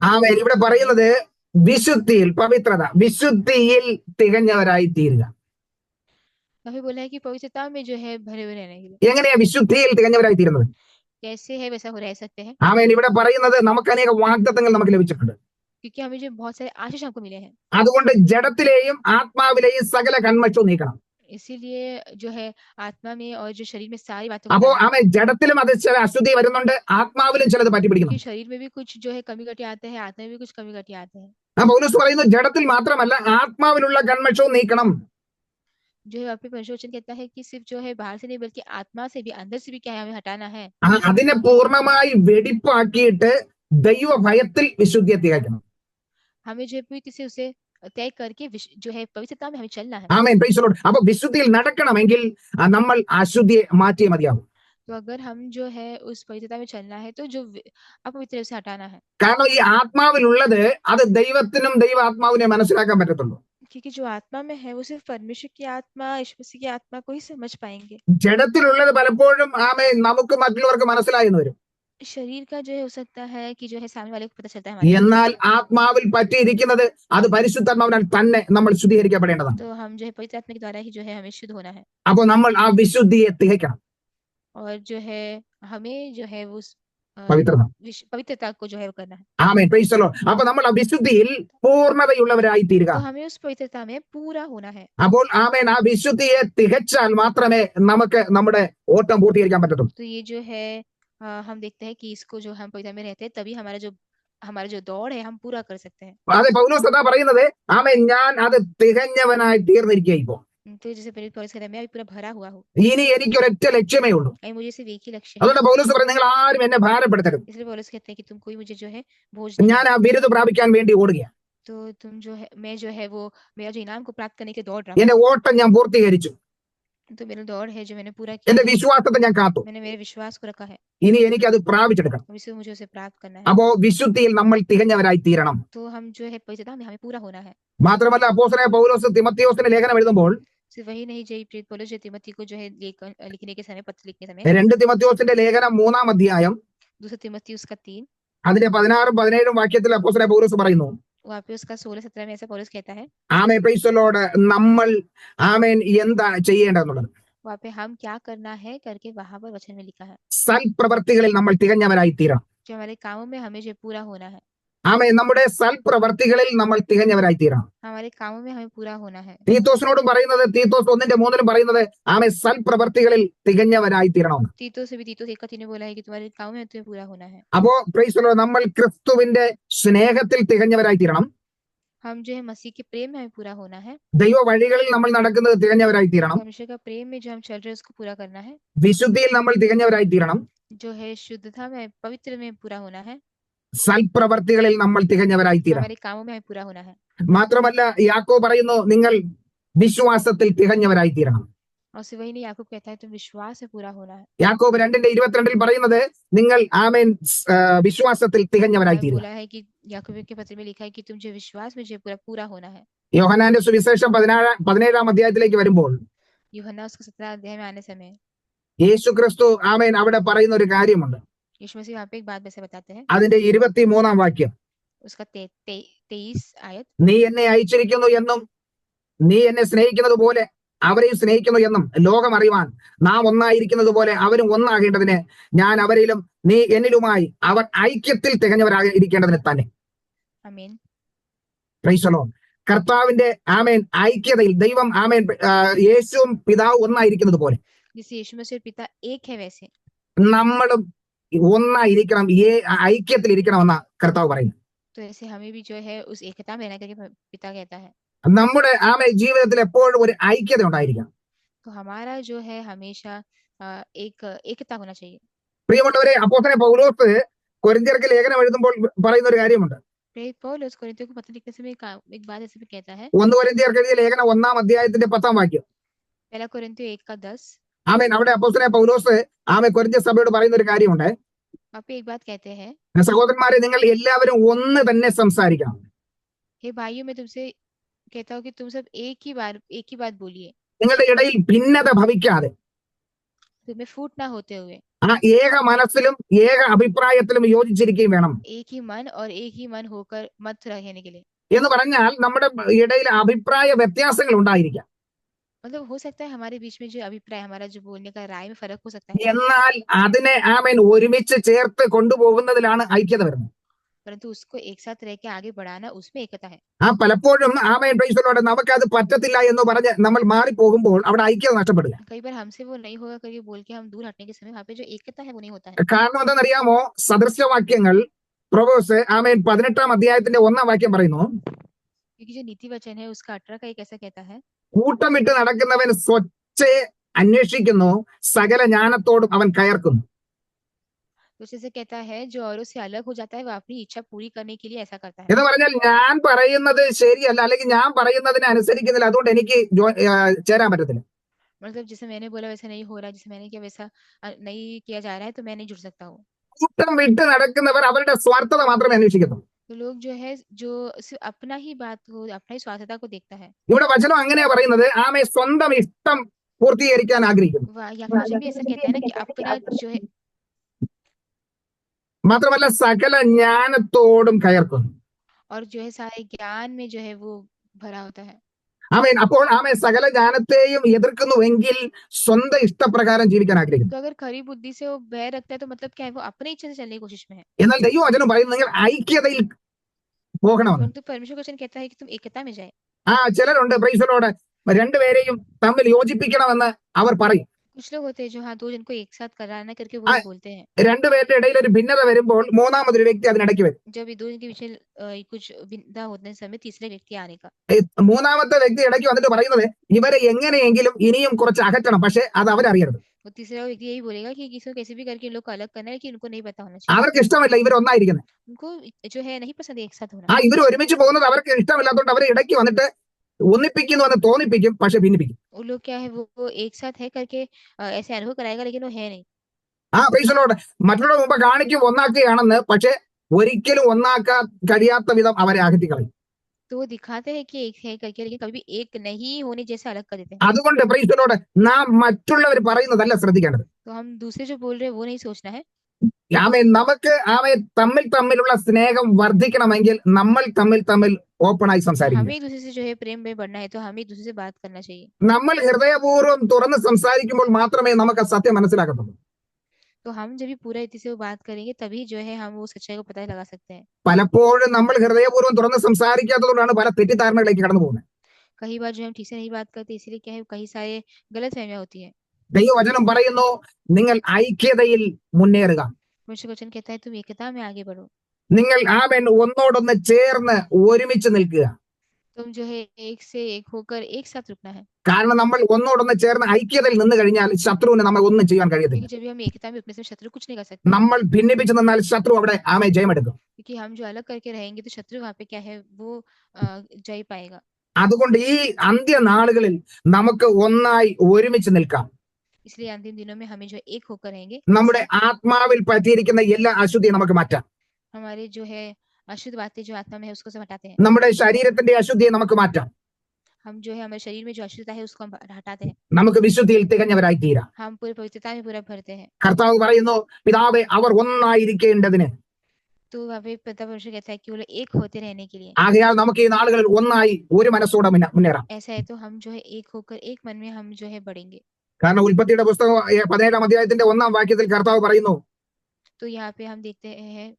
ആമേൻ. ഇവിടെ आमीन। പറയുന്നത് വിശുദ്ധിയിൽ, പവിത്രത, വിശുദ്ധിയിൽ തികഞ്ഞവരായി തീരുക. यहाँ पे बोला है कि पवित्रता में जो है भरे हुए रहने के लिए। എങ്ങനെയാ വിശുദ്ധിയിൽ തികഞ്ഞവരായി തീരുന്നത്? कैसे है वैसा हो रह सकते हैं? ആമേൻ. ഇവിടെ പറയുന്നത് നമുക്ക് അനേക വാഗ്ദത്തങ്ങൾ നമുക്ക് ലഭിച്ചിട്ടുണ്ട്. क्योंकि हमें जो बहुत सारे आशीष हमको मिले हैं, അതുകൊണ്ട് ജഡത്തിലെയും ആത്മാവിലെയും സകല കന്മഷവും നീക്കണം. इसीलिए जो है आत्मा में और जो शरीर में सारी बातों को അപ്പോ हटाना है। ആമേൻ, ജഡത്തിലും അത് ചില അശുദ്ധി വരുന്നുണ്ട്, ആത്മാവിലും ചിലത് क्योंकि പറ്റിപ്പിടിക്കുന്നുണ്ട്. शरीर में भी कुछ जो है कमी घटी आते हैं, आत्मा में भी कुछ कमी घटी आते हैं। പൗലോസ് പറയുന്നു ജഡത്തിൽ മാത്രമല്ല ആത്മാവിലുള്ള കന്മഷവും നീക്കണം. जो है वहाँ पे परमेश्वर वचन कहता है कि सिर्फ जो है बाहर से नहीं बल्कि आत्मा से भी, अंदर से भी क्या है हमें हटाना है। അതിനെ പൂർണ്ണമായി വെടിപ്പാക്കിയിട്ട് ദൈവ ഭയത്തിൽ വിശുദ്ധിയെ തികയ്ക്കണം. हमें जो है पूरी तरह से उसे तय करके जो है पवित्रता में हमें चलना है। ആമേൻ. Praise the Lord. അപ്പൊ വിശുദ്ധിയിൽ നടക്കണമെങ്കിൽ നമ്മൾ അശുദ്ധിയെ മാറ്റിയേ മതിയാവും. तो अगर हम जो है उस पवित्रता में चलना है, तो जो अपवित्र है उसे हटाना है। കാരണം ഈ ആത്മാവിലുള്ളത് അത് ദൈവത്തിനും ദൈവാത്മാവിനെ മനസ്സിലാക്കാൻ പറ്റത്തുള്ളൂ. क्योंकि जो आत्मा में है वो सिर्फ परमेश्वर की आत्मा, यीशु मसीह की आत्मा को ही समझ पाएंगे। ജഡത്തിലുള്ളത് പലപ്പോഴും ആമേൻ നമുക്ക് മറ്റുള്ളവർക്ക് മനസ്സിലായെന്ന് വരും. शरीर का जो है हो सकता है कि जो है सामने वाले को पता चलता है हमारे, എന്നാൽ ആത്മാവിൽ പറ്റിയിരിക്കുന്നത് അത് പരിശുദ്ധാത്മാവിനാൽ തന്നെ നമ്മൾ ശുദ്ധീകരിക്കപ്പെടേണ്ടതാണ്. तो हम जो है पवित्र आत्मा के द्वारा ही जो है हमें शुद्ध होना है। അപ്പൊ നമ്മൾ ആ വിശുദ്ധിയെ തികയ്ക്കണം. और जो है हमें जो है वो പവിത്രത. पवित्रता को जो है वो करना है। ആമേൻ. Praise the Lord. അപ്പൊ നമ്മൾ ആ വിശുദ്ധിയിൽ പൂർണ്ണതയുള്ളവരായി തീരുക. तो हमें उस पवित्रता में पूरा होना है। അപ്പോൾ ആമേൻ ആ വിശുദ്ധിയെ തികച്ചാൽ മാത്രമേ നമുക്ക് നമ്മുടെ ഓട്ടം പൂർത്തീകരിക്കാൻ പറ്റത്തുള്ളൂ. तो ये जो है हम देखते हैं कि इसको जो हम पवित्रता में रहते हैं, तभी हमारा जो दौड़ है हम पूरा कर सकते हैं। അതെ, പൗലോസ് അതാ പറയുന്നത്, ആമേൻ ഞാൻ അത് തികഞ്ഞവനായി തീർന്നിരിക്കുക. ഇപ്പോ तो जैसे पौलुस कहता है, मैं अभी पूरा भरा हुआ हूँ, ഇനി എനിക്ക് ഒരൊറ്റ ലക്ഷ്യമേ ഉള്ളൂ. अभी मुझे सिर्फ एक ही लक्ष्य है। അതുകൊണ്ട് പൗലോസ് പറയും, നിങ്ങൾ ആരും എന്നെ ഭാരപ്പെടുത്തരുത്. इसलिए पौलुस कहता है कि तुम कोई मुझे जो है बोझ नहीं ഞാൻ ആ ബിരുദ പ്രാപിക്കാൻ വേണ്ടി ഓടുകയാണ്. तो तुम जो है, मैं जो है वो मेरा जो इनाम को प्राप्त करने के लिए दौड़ रहा എന്റെ ഓട്ടം ഞാൻ പൂർത്തീകരിച്ചു. हूँ। तो मेरा दौड़ है जो मैंने पूरा किया എന്റെ है, വിശ്വാസത്തെ ഞാൻ കാത്തു. मैंने मेरे विश्वास को रखा है, ഇനി എനിക്ക് അത് പ്രാപിച്ചെടുക്കണം. अब इसे मुझे उसे प्राप्त करना है। അപ്പോ വിശുദ്ധിയിൽ നമ്മൾ തികഞ്ഞവരായി തീരണം. तो हम जो है पवित्रता में हमें पूरा होना है। മാത്രമല്ല അപ്പോസ്തലനായ പൗലോസ് തിമത്തിയോസിന് ലേഖനം എഴുതുമ്പോൾ सिर्फ वही नहीं, जय प्रेरित पौलुस जो तिमोथी को जो है लिखने के समय, पत्र लिखने समय, 2 തിമത്തിയോസിന്റെ ലേഖനം 3-ാം അധ്യായം दूसरा तिमोथी उसका 3, അതിന്റെ 16-17 വാക്യത്തിൽ അപ്പോസ്തലനായ പൗലോസ് പറയുന്നു, वहाँ पे उसका 16-17 में ऐसा पौलुस कहता है, ആമേൻ പ്രൈസ് ദി ലോർഡ്, നമ്മൾ ആമേൻ എന്താ ചെയ്യേണ്ടതെന്നുള്ളത്. वहाँ पे हम क्या करना है करके वहां पर वचन में लिखा है, സൽപ്രവർത്തികളിൽ നമ്മൾ തികഞ്ഞവരായി തീരണം. जो हमारे कामों में हमें जो पूरा होना है, ആമേൻ നമ്മുടെ സൽപ്രവർത്തികളിൽ നമ്മൾ തികഞ്ഞവരായി തീരണം. हमारे कामों में हमें पूरा होना है। തീത്തോസിനോടും പറയുന്നത്, തീത്തോസ് 1:3 പറയുന്നത്, ആമേൻ സൽപ്രവർത്തികളിൽ തികഞ്ഞവരായി തീരണമെന്ന്. तीतोस से भी, तीतोस 1:3 ने बोला है कि तुम्हारे कामों में तुम्हें पूरा होना है। അപ്പോ പ്രൈസ് ദി ലോർഡ്, നമ്മൾ ക്രിസ്തുവിന്റെ സ്നേഹത്തിൽ തികഞ്ഞവരായി തീരണം. हम जो है मसीह के प्रेम में हमें पूरा होना है, ദൈവ വഴികളിൽ നമ്മൾ നടക്കുന്നത് തികഞ്ഞവരായി തീരണം. परमेश्वर का प्रेम में जो हम चल रहे हैं उसको पूरा करना है, വിശുദ്ധിയിൽ നമ്മൾ തികഞ്ഞവരായി തീരണം. जो है शुद्धता में, पवित्र में पूरा होना है, സൽപ്രവർത്തികളിൽ നമ്മൾ തികഞ്ഞവരായി തീരണം. हमारे कामों में हमें पूरा होना है। മാത്രമല്ല യാക്കോബ് പറയുന്നു, നിങ്ങൾ വിശ്വാസത്തിൽ തികഞ്ഞവരായി തീരണം. और सिर्फ वही नहीं, याकूब कहता है तुम विश्वास में पूरा होना है। യാക്കോബ് 2:22 പറയുന്നത്, നിങ്ങൾ ആമേൻ വിശ്വാസത്തിൽ തികഞ്ഞവരായി തീരുക. बोला है कि याकूब के पत्र में लिखा है कि तुम जो विश्वास में जो पूरा होना है। യോഹന്നാന്റെ സുവിശേഷം 17-ാം അധ്യായത്തിലേക്ക് വരുമ്പോൾ यूहन्ना उसका 17 अध्याय में आने समय യേശു ക്രിസ്തു ആമേൻ അവിടെ പറയുന്ന ഒരു കാര്യമുണ്ട്. यीशु मसीह वहाँ पे एक बात वैसे बताते हैं, അതിന്റെ 23-ാം വാക്യം, उसका 23 आयत, നീ എന്നെ അയച്ചിരിക്കുന്നു എന്നും നീ എന്നെ സ്നേഹിക്കുന്നത് പോലെ അവരെയും സ്നേഹിക്കുന്നു എന്നും ലോകം അറിയുവാൻ നാം ഒന്നായിരിക്കുന്നത് പോലെ അവരും ഒന്നാകേണ്ടതിന് ഞാൻ അവരിലും നീ എന്നിലുമായി അവർ ഐക്യത്തിൽ തികഞ്ഞവരായിരിക്കേണ്ടതിന് തന്നെ. आमीन। Price the Lord. കർത്താവിന്റെ ആമേൻ ഐക്യതയിൽ ദൈവം ആമേൻ യേശുവും പിതാവും ഒന്നായിരിക്കുന്നത് പോലെ जिससे यीशु मसीह और पिता एक है, वैसे നമ്മളും ഒന്നായിരിക്കണം, ഐക്യത്തിൽ ഇരിക്കണമെന്ന കർത്താവ് പറയുന്നു. तो ऐसे हमें भी जो है उस एकता में रहना करके पिता कहता है। നമ്മുടെ ആമേൻ ജീവിതത്തിൽ എപ്പോഴും ഒരു ഐക്യത ഉണ്ടായിരിക്കണം. तो हमारा जो है हमेशा एक एकता होना चाहिए। പ്രിയമുള്ളവരെ, അപ്പോസ്തലൻ പൗലോസ് കൊരിന്ത്യർക്ക് ലേഖനം എഴുതുമ്പോൾ പറയുന്ന ഒരു കാര്യമുണ്ട്. प्रेरित पौलुस कोरिन्थियों को पत्र लिखने समय एक बात ऐसे भी कहता है, 1 കൊരിന്ത്യർക്ക് എഴുതിയ ലേഖനം 1-ാം അധ്യായത്തിന്റെ 10-ാം വാക്യം. पहला कोरिन्थियों 1 का 10, ആമേൻ അവിടെ അപ്പോസ്തലൻ പൗലോസ് ആമേൻ കൊരിന്ത്യ സഭയോട് പറയുന്ന ഒരു കാര്യമുണ്ട്. आप एक बात कहते हैं, സഹോദരന്മാരെ, നിങ്ങൾ എല്ലാവരും ഒന്ന് തന്നെ സംസാരിക്കണം. हे भाइयों, मैं तुमसे कहता हूँ कि तुम सब एक ही बात बोलिए, നിങ്ങളുടെ ഇടയിൽ ഭിന്നത ഭവിക്കാതെ तुम्हें फूट ना होते हुए ആ ഏക മനസ്സിലും ഏക അഭിപ്രായത്തിലും യോജിച്ചിരിക്കുകയും വേണം. एक ही मन और एक ही मन होकर मत रहने के लिए। എന്ന് പറഞ്ഞാൽ നമ്മുടെ ഇടയിൽ അഭിപ്രായ വ്യത്യാസങ്ങൾ ഉണ്ടായിരിക്കാം. मतलब हो सकता है हमारे बीच में जो अभिप्राय, हमारा जो बोलने का राय में फर्क हो सकता है, എന്നാൽ അതിനെ ആമേൻ ഒരുമിച്ച് ചേർത്ത് കൊണ്ടുപോകുന്നതിലാണ് ഐക്യത വരുന്നത്. परंतु उसको एक साथ रह के आगे बढ़ाना, उसमें एकता है। പലപ്പോഴും ആമേൻ പ്രൈസ് ദി ലോർഡ് നമുക്കത് പറ്റത്തില്ല എന്ന് പറഞ്ഞ് നമ്മൾ മാറിപ്പോകുമ്പോൾ അവിടെ ഐക്യത നഷ്ടപ്പെടുക. कई बार हमसे वो नहीं होगा करके बोल के हम दूर हटने के समय वहाँ पे जो एकता है वो नहीं होता है। കാരണം എന്താണെന്നറിയാമോ? സദൃശവാക്യങ്ങൾ പ്രൊവേഴ്സ് ആമേൻ 18-ാം അധ്യായത്തിന്റെ 1-ാം വാക്യം പറയുന്നു, क्योंकि जो नीति वचन है उसका 18 का एक ऐसा कहता है, കൂട്ടമിട്ട് നടക്കുന്നവൻ സ്വച്ഛയെ അന്വേഷിക്കുന്നു, സകല ജ്ഞാനത്തോടും അവൻ കയർക്കുന്നു. तो जैसे कहता है जो औरों से अलग हो जाता है वह अपनी इच्छा पूरी करने के लिए ऐसा करता है। എന്ന് പറഞ്ഞാൽ ഞാൻ പറയുന്നത് ശരിയല്ല, അല്ലെങ്കിൽ ഞാൻ പറയുന്നതിനെ അനുസരിക്കുന്നില്ല, അതുകൊണ്ട് എനിക്ക് ചേരാൻ പറ്റത്തില്ല. मतलब जैसे मैंने बोला वैसा नहीं हो रहा, जैसे मैंने किया वैसा नहीं किया जा रहा है, तो मैं नहीं जुड़ सकता हूँ। കൂട്ടം വിട്ട് നടക്കുന്നവർ അവരുടെ സ്വാർത്ഥത മാത്രമേ അന്വേഷിക്കത്തുള്ളൂ. तो लोग जो है जो सिर्फ अपना ही बात को, अपना ही स्वार्थता को देखता है। ഇവിടെ വചനം അങ്ങനെയാ പറയുന്നത്, ആമേ സ്വന്തം ഇഷ്ടം പൂർത്തീകരിക്കാൻ ആഗ്രഹിക്കുന്നു. यहाँ का वचन भी ऐसा कहता है ना कि अपना जो है, മാത്രമല്ല സകല ജ്ഞാനത്തോടും കയർക്കുന്നു. और जो है सारे ज्ञान में जो है वो भरा होता है। ആമേൻ. അപ്പോൾ ആമേൻ സകല ജ്ഞാനത്തെയും എതിർക്കുന്നുവെങ്കിൽ സ്വന്തം ഇഷ്ടപ്രകാരം ജീവിക്കാൻ ആഗ്രഹിക്കുന്നു. तो अगर खरी बुद्धि से वो बैर रखता है तो मतलब क्या है, वो अपनी इच्छा से चलने की कोशिश में है। എന്നാൽ ദൈവവചനം പറയുന്നത് നിങ്ങൾ ഐക്യതയിൽ പോകണമെന്ന്. परंतु परमेश्वर का वचन कहता है कि तुम एकता में जाए। ചിലരുണ്ട് പ്രൈസ് ദി ലോർഡ് രണ്ടുപേരെയും തമ്മിൽ യോജിപ്പിക്കണമെന്ന് അവർ പറയും. कुछ लोग होते हैं जो हाँ दो जन को एक साथ कराना करके वो बोलते हैं। രണ്ടുപേരുടെ ഇടയിൽ ഒരു ഭിന്നത വരുമ്പോൾ മൂന്നാമതൊരു വ്യക്തി അതിനിടയ്ക്ക് വരും. जब ये दो जन के बीच में कुछ भिन्नता होने समय तीसरे व्यक्ति आने का, മൂന്നാമത്തെ വ്യക്തി ഇടയ്ക്ക് വന്നിട്ട് പറയുന്നത് ഇവരെ എങ്ങനെയെങ്കിലും ഇനിയും കുറച്ച് അകറ്റണം, പക്ഷെ അത് അവരറിയരുത്. वो तीसरा व्यक्ति यही बोलेगा कि किसी को कैसे भी करके इन लोग को अलग करना है, कि इनको नहीं पता होना चाहिए। അവർക്ക് ഇഷ്ടമല്ല ഇവർ ഒന്നായിരിക്കുന്നത്. उनको जो है नहीं पसंद है एक साथ होना। ഇവർ ഒരുമിച്ച് പോകുന്നത് അവർക്ക് ഇഷ്ടമില്ലാത്തതുകൊണ്ട് അവർ ഇടയ്ക്ക് വന്നിട്ട് ഒന്നിപ്പിക്കുന്നു എന്ന് തോന്നിപ്പിക്കും, പക്ഷെ ഭിന്നിപ്പിക്കും. वो लोग क्या है, वो एक साथ है करके ऐसे अनुभव कराएगा, लेकिन वो है नहीं। പ്രൈസ് ദി ലോർഡ് മറ്റുള്ള മുമ്പ് കാണിക്കും ഒന്നാക്കുകയാണെന്ന്, പക്ഷെ ഒരിക്കലും ഒന്നാക്കാൻ കഴിയാത്ത വിധം അവരെ അകറ്റി കളയും. तो वो दिखाते हैं कि एक है करके, लेकिन कभी भी एक नहीं होने जैसे अलग कर देते हैं। അതുകൊണ്ട് പ്രൈസ് ദി ലോർഡ് നാം മറ്റുള്ളവർ പറയുന്നതല്ല ശ്രദ്ധിക്കേണ്ടത്. तो हम दूसरे जो बोल रहे हैं वो नहीं सोचना है। നമുക്ക് തമ്മിലുള്ള സ്നേഹം വർദ്ധിക്കണമെങ്കിൽ നമ്മൾ തമ്മിൽ ഓപ്പണായി സംസാരിക്കണം. हमें एक दूसरे से जो है प्रेम में बढ़ना है तो हमें एक दूसरे से बात करना चाहिए। നമ്മൾ ഹൃദയപൂർവ്വം തുറന്ന് സംസാരിക്കുമ്പോൾ മാത്രമേ നമുക്ക് സത്യം മനസ്സിലാക്കത്തുള്ളൂ. तो हम जब भी पूरा रीति से वो बात करेंगे तभी जो है हम वो सच्चाई को पता लगा सकते हैं। പലപ്പോഴും നമ്മൾ ഹൃദയപൂർവ്വം തുറന്ന് സംസാരിക്കാത്തതുകൊണ്ടാണ് പല തെറ്റിദ്ധാരണകളിലേക്ക് കടന്നു പോകുന്നത്. कई बार जो हम ठीक से नहीं बात करते, इसलिए क्या है कई सारे गलत फहमियां होती है। ദൈവവചനം പറയുന്നു നിങ്ങൾ ഐക്യതയിൽ മുന്നേറുക. परमेश्वर वचन कहता है तुम एकता में आगे बढ़ो। നിങ്ങൾ ആമേൻ ഒന്നോടൊന്ന് ചേർന്ന് ഒരുമിച്ച് നിൽക്കുക. तुम जो है एक से एक होकर एक साथ रुकना है। കാരണം നമ്മൾ ഒന്നോടൊന്ന് ചേർന്ന് ഐക്യതയിൽ നിന്ന് കഴിഞ്ഞാൽ ശത്രുവിന് നമ്മൾ ഒന്നും ചെയ്യാൻ കഴിയത്തില്ല. जब भी हम एकता में रुकने से शत्रु कुछ नहीं कर सकते। നമ്മൾ ഭിന്നിപ്പിച്ച് നിന്നാൽ ശത്രു അവിടെ ആമേ ജയമെടുക്കും. क्योंकि हम जो अलग करके रहेंगे तो शत्रु वहाँ पे क्या है वो जय पाएगा। അതുകൊണ്ട് ഈ അന്ത്യനാളുകളിൽ നമുക്ക് ഒന്നായി ഒരുമിച്ച് നിൽക്കാം. इसलिए अंतिम दिनों में हमें जो एक होकर रहेंगे। നമ്മുടെ ആത്മാവിൽ പറ്റിയിരിക്കുന്ന എല്ലാ അശുദ്ധിയും നമുക്ക് മാറ്റാം. हमारे जो है अशुद्ध बातें जो आत्मा में है उसको सब हटाते हैं। നമ്മുടെ ശരീരത്തിന്റെ അശുദ്ധിയെ നമുക്ക് മാറ്റാം. हम जो है हमारे शरीर में जो अशुद्धता है उसको हम हटाते हैं। നമുക്ക് വിശുദ്ധിയിൽ തികഞ്ഞവരായി തീരാം. हम पूरे पवित्रता में पूरा भरते हैं। കർത്താവ് പറയുന്നു പിതാവേ അവർ ഒന്നായിരിക്കേണ്ടതിന്. तो वहाँ पे पिता परमेश्वर कहता है कि वो लोग एक होते रहने के लिए। ആകയാൽ നമുക്ക് ഈ നാളുകളിൽ ഒന്നായി ഒരു മനസ്സോടെ മുന്നേറാം. ऐसा है तो हम जो है एक होकर एक मन में हम जो है बढ़ेंगे। കാരണം ഉൽപ്പത്തിയുടെ പുസ്തകം 17-ാം അധ്യായത്തിന്റെ 1-ാം വാക്യത്തിൽ കർത്താവ് പറയുന്നു, तो यहाँ पे हम देखते हैं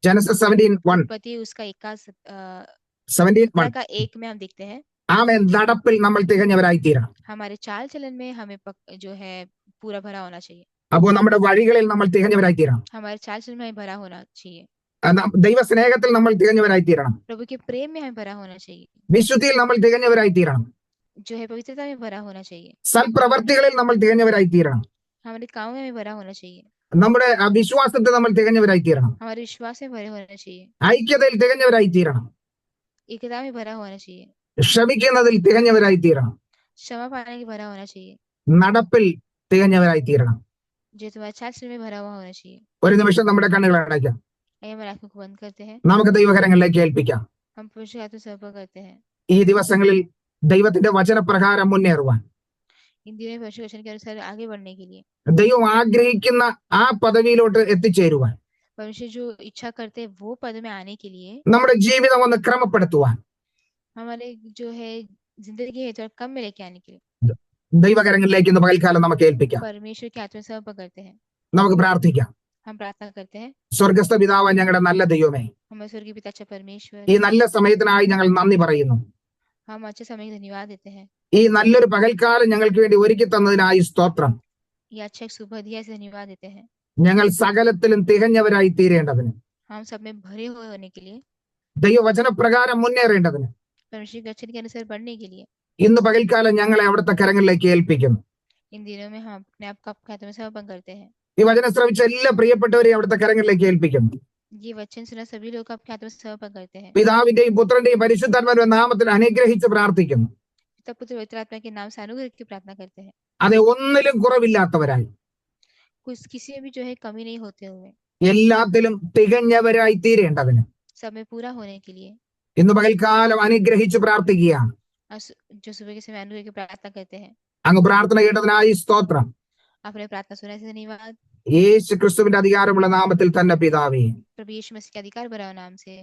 ജനസിസ് 17:1 उत्पत्ति उसका 17:1 का एक में हम देखते हैं ആമേൻ നടപ്പിൽ നമ്മൾ തികഞ്ഞവരായി തീരണം. हमारे चाल चलन में हमें जो है पूरा भरा होना चाहिए। അപ്പോൾ നമ്മുടെ വഴികളിൽ നമ്മൾ തികഞ്ഞവരായി തീരണം. हमारे चाल चलन में हमें भरा होना चाहिए। ദൈവ സ്നേഹത്തിൽ നമ്മൾ തികഞ്ഞവരായി തീരണം. प्रभु के प्रेम में हमें भरा होना चाहिए। വിശുദ്ധിയിൽ നമ്മൾ തികഞ്ഞവരായി തീരണം. जो है पवित्रता में भरा होना चाहिए। സൽപ്രവർത്തികളിൽ നമ്മൾ തികഞ്ഞവരായി തീരണം. हमारे काम में हमें भरा होना चाहिए। നമ്മുടെ വിശ്വാസത്തിൽ നമ്മൾ തികഞ്ഞവരായി തീരണം. हमारे विश्वास में भरे होना चाहिए। ഐക്യതയിൽ തികഞ്ഞവരായി തീരണം. एकता में भरा होना चाहिए। ക്ഷമിക്കുന്നതിൽ തികഞ്ഞവരായി തീരണം. क्षमा पाने की भरा होना चाहिए। നടപ്പിൽ തികഞ്ഞവരായി തീരണം. जो तुम्हारे छात्र में भरा हुआ होना चाहिए। ഒരു നിമിഷം നമ്മുടെ കണ്ണുകൾ അടയ്ക്കാം. आइए हमारी आंखों को बंद करते हैं, നമുക്ക് ദൈവകരങ്ങളിലേക്ക് ഏൽപ്പിക്കാം. हम पवित्र आत्मा से समर्पण करते हैं। ഈ ദിവസങ്ങളിൽ ദൈവത്തിന്റെ വചനപ്രകാരം മുന്നേറുവാൻ, इन दिनों में परमेश्वर वचन के अनुसार आगे बढ़ने के लिए, ദൈവം ആഗ്രഹിക്കുന്ന ആ പദവിയിലോട്ട് എത്തിച്ചേരുവാൻ, परमेश्वर जो इच्छा करते हैं वो पद में आने के लिए, നമ്മുടെ ജീവിതം ഒന്ന് ക്രമപ്പെടുത്തുവാൻ हमारे जो है जिंदगी है थोड़ा कम में लेके आने के लिए ദൈവകരങ്ങളിലേക്ക് ഇന്ന് പകൽക്കാലം നമുക്ക് ഏൽപ്പിക്കാം. परमेश्वर के आत्मा से समर्पण करते हैं। നമുക്ക് പ്രാർത്ഥിക്കാം. हम प्रार्थना करते हैं, സ്വർഗസ്ഥ പിതാവ്, ഞങ്ങളുടെ നല്ല ദൈവമേ, हमारे स्वर्गीय पिता अच्छा परमेश्वर, ഈ നല്ല സമയത്തിനായി ഞങ്ങൾ നന്ദി പറയുന്നു. हम अच्छे समय के धन्यवाद देते हैं। ഈ നല്ലൊരു പകൽക്കാലം ഞങ്ങൾക്ക് വേണ്ടി ഒരുക്കി തന്നതിനായി സ്തോത്രം. ये अच्छा एक सुबह दिया से धन्यवाद देते हैं। ഞങ്ങൾ സകലത്തിലും തികഞ്ഞവരായി തീരേണ്ടതിന്, हम सब में भरे हुए होने के लिए, ദൈവവചനപ്രകാരം മുന്നേറേണ്ടതിന് परमेश्वर के वचन के अनुसार बढ़ने के लिए ഇന്ന് പകൽക്കാലം ഞങ്ങളെ അവിടുത്തെ കരങ്ങളിലേക്ക് ഏൽപ്പിക്കുന്നു. इन दिनों में हम अपने आप को आपके हाथों में समर्पण करते हैं। ഈ വചനം ശ്രവിച്ച എല്ലാ പ്രിയപ്പെട്ടവരെയും അവിടുത്തെ കരങ്ങളിലേക്ക് ഏൽപ്പിക്കുന്നു. ये वचन सुना सभी लोग आपके हाथों में समर्पण करते हैं। പിതാവിന്റെയും പുത്രന്റെയും പരിശുദ്ധാത്മാവിന്റെ നാമത്തിൽ അനുഗ്രഹിച്ച് പ്രാർത്ഥിക്കുന്നു. पिता पुत्र पवित्र आत्मा के नाम से अनुग्रह की प्रार्थना करते हैं। അതെ, ഒന്നിലും കുറവില്ലാത്തവരായി, कुछ किसी में भी जो है कमी नहीं होते हुए എല്ലാത്തിലും തികഞ്ഞവരായി തീരേണ്ടതിന് सब में पूरा होने के लिए ഇന്ന് പകൽക്കാലം അനുഗ്രഹിച്ച് പ്രാർത്ഥിക്കുകയാണ്. जो सुबह के समय अनुग्रह की प्रार्थना करते हैं। അങ്ങ് പ്രാർത്ഥന കേട്ടതിനായി സ്തോത്രം. अपने प्रार्थना सुनने से धन्यवाद। യേശു ക്രിസ്തുവിന്റെ അധികാരമുള്ള നാമത്തിൽ തന്നെ പിതാവേ, प्रभु यीशु मसीह के अधिकार भरा नाम से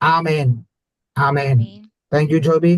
ആമേൻ, ആമേൻ. आमीन। Thank you Joby.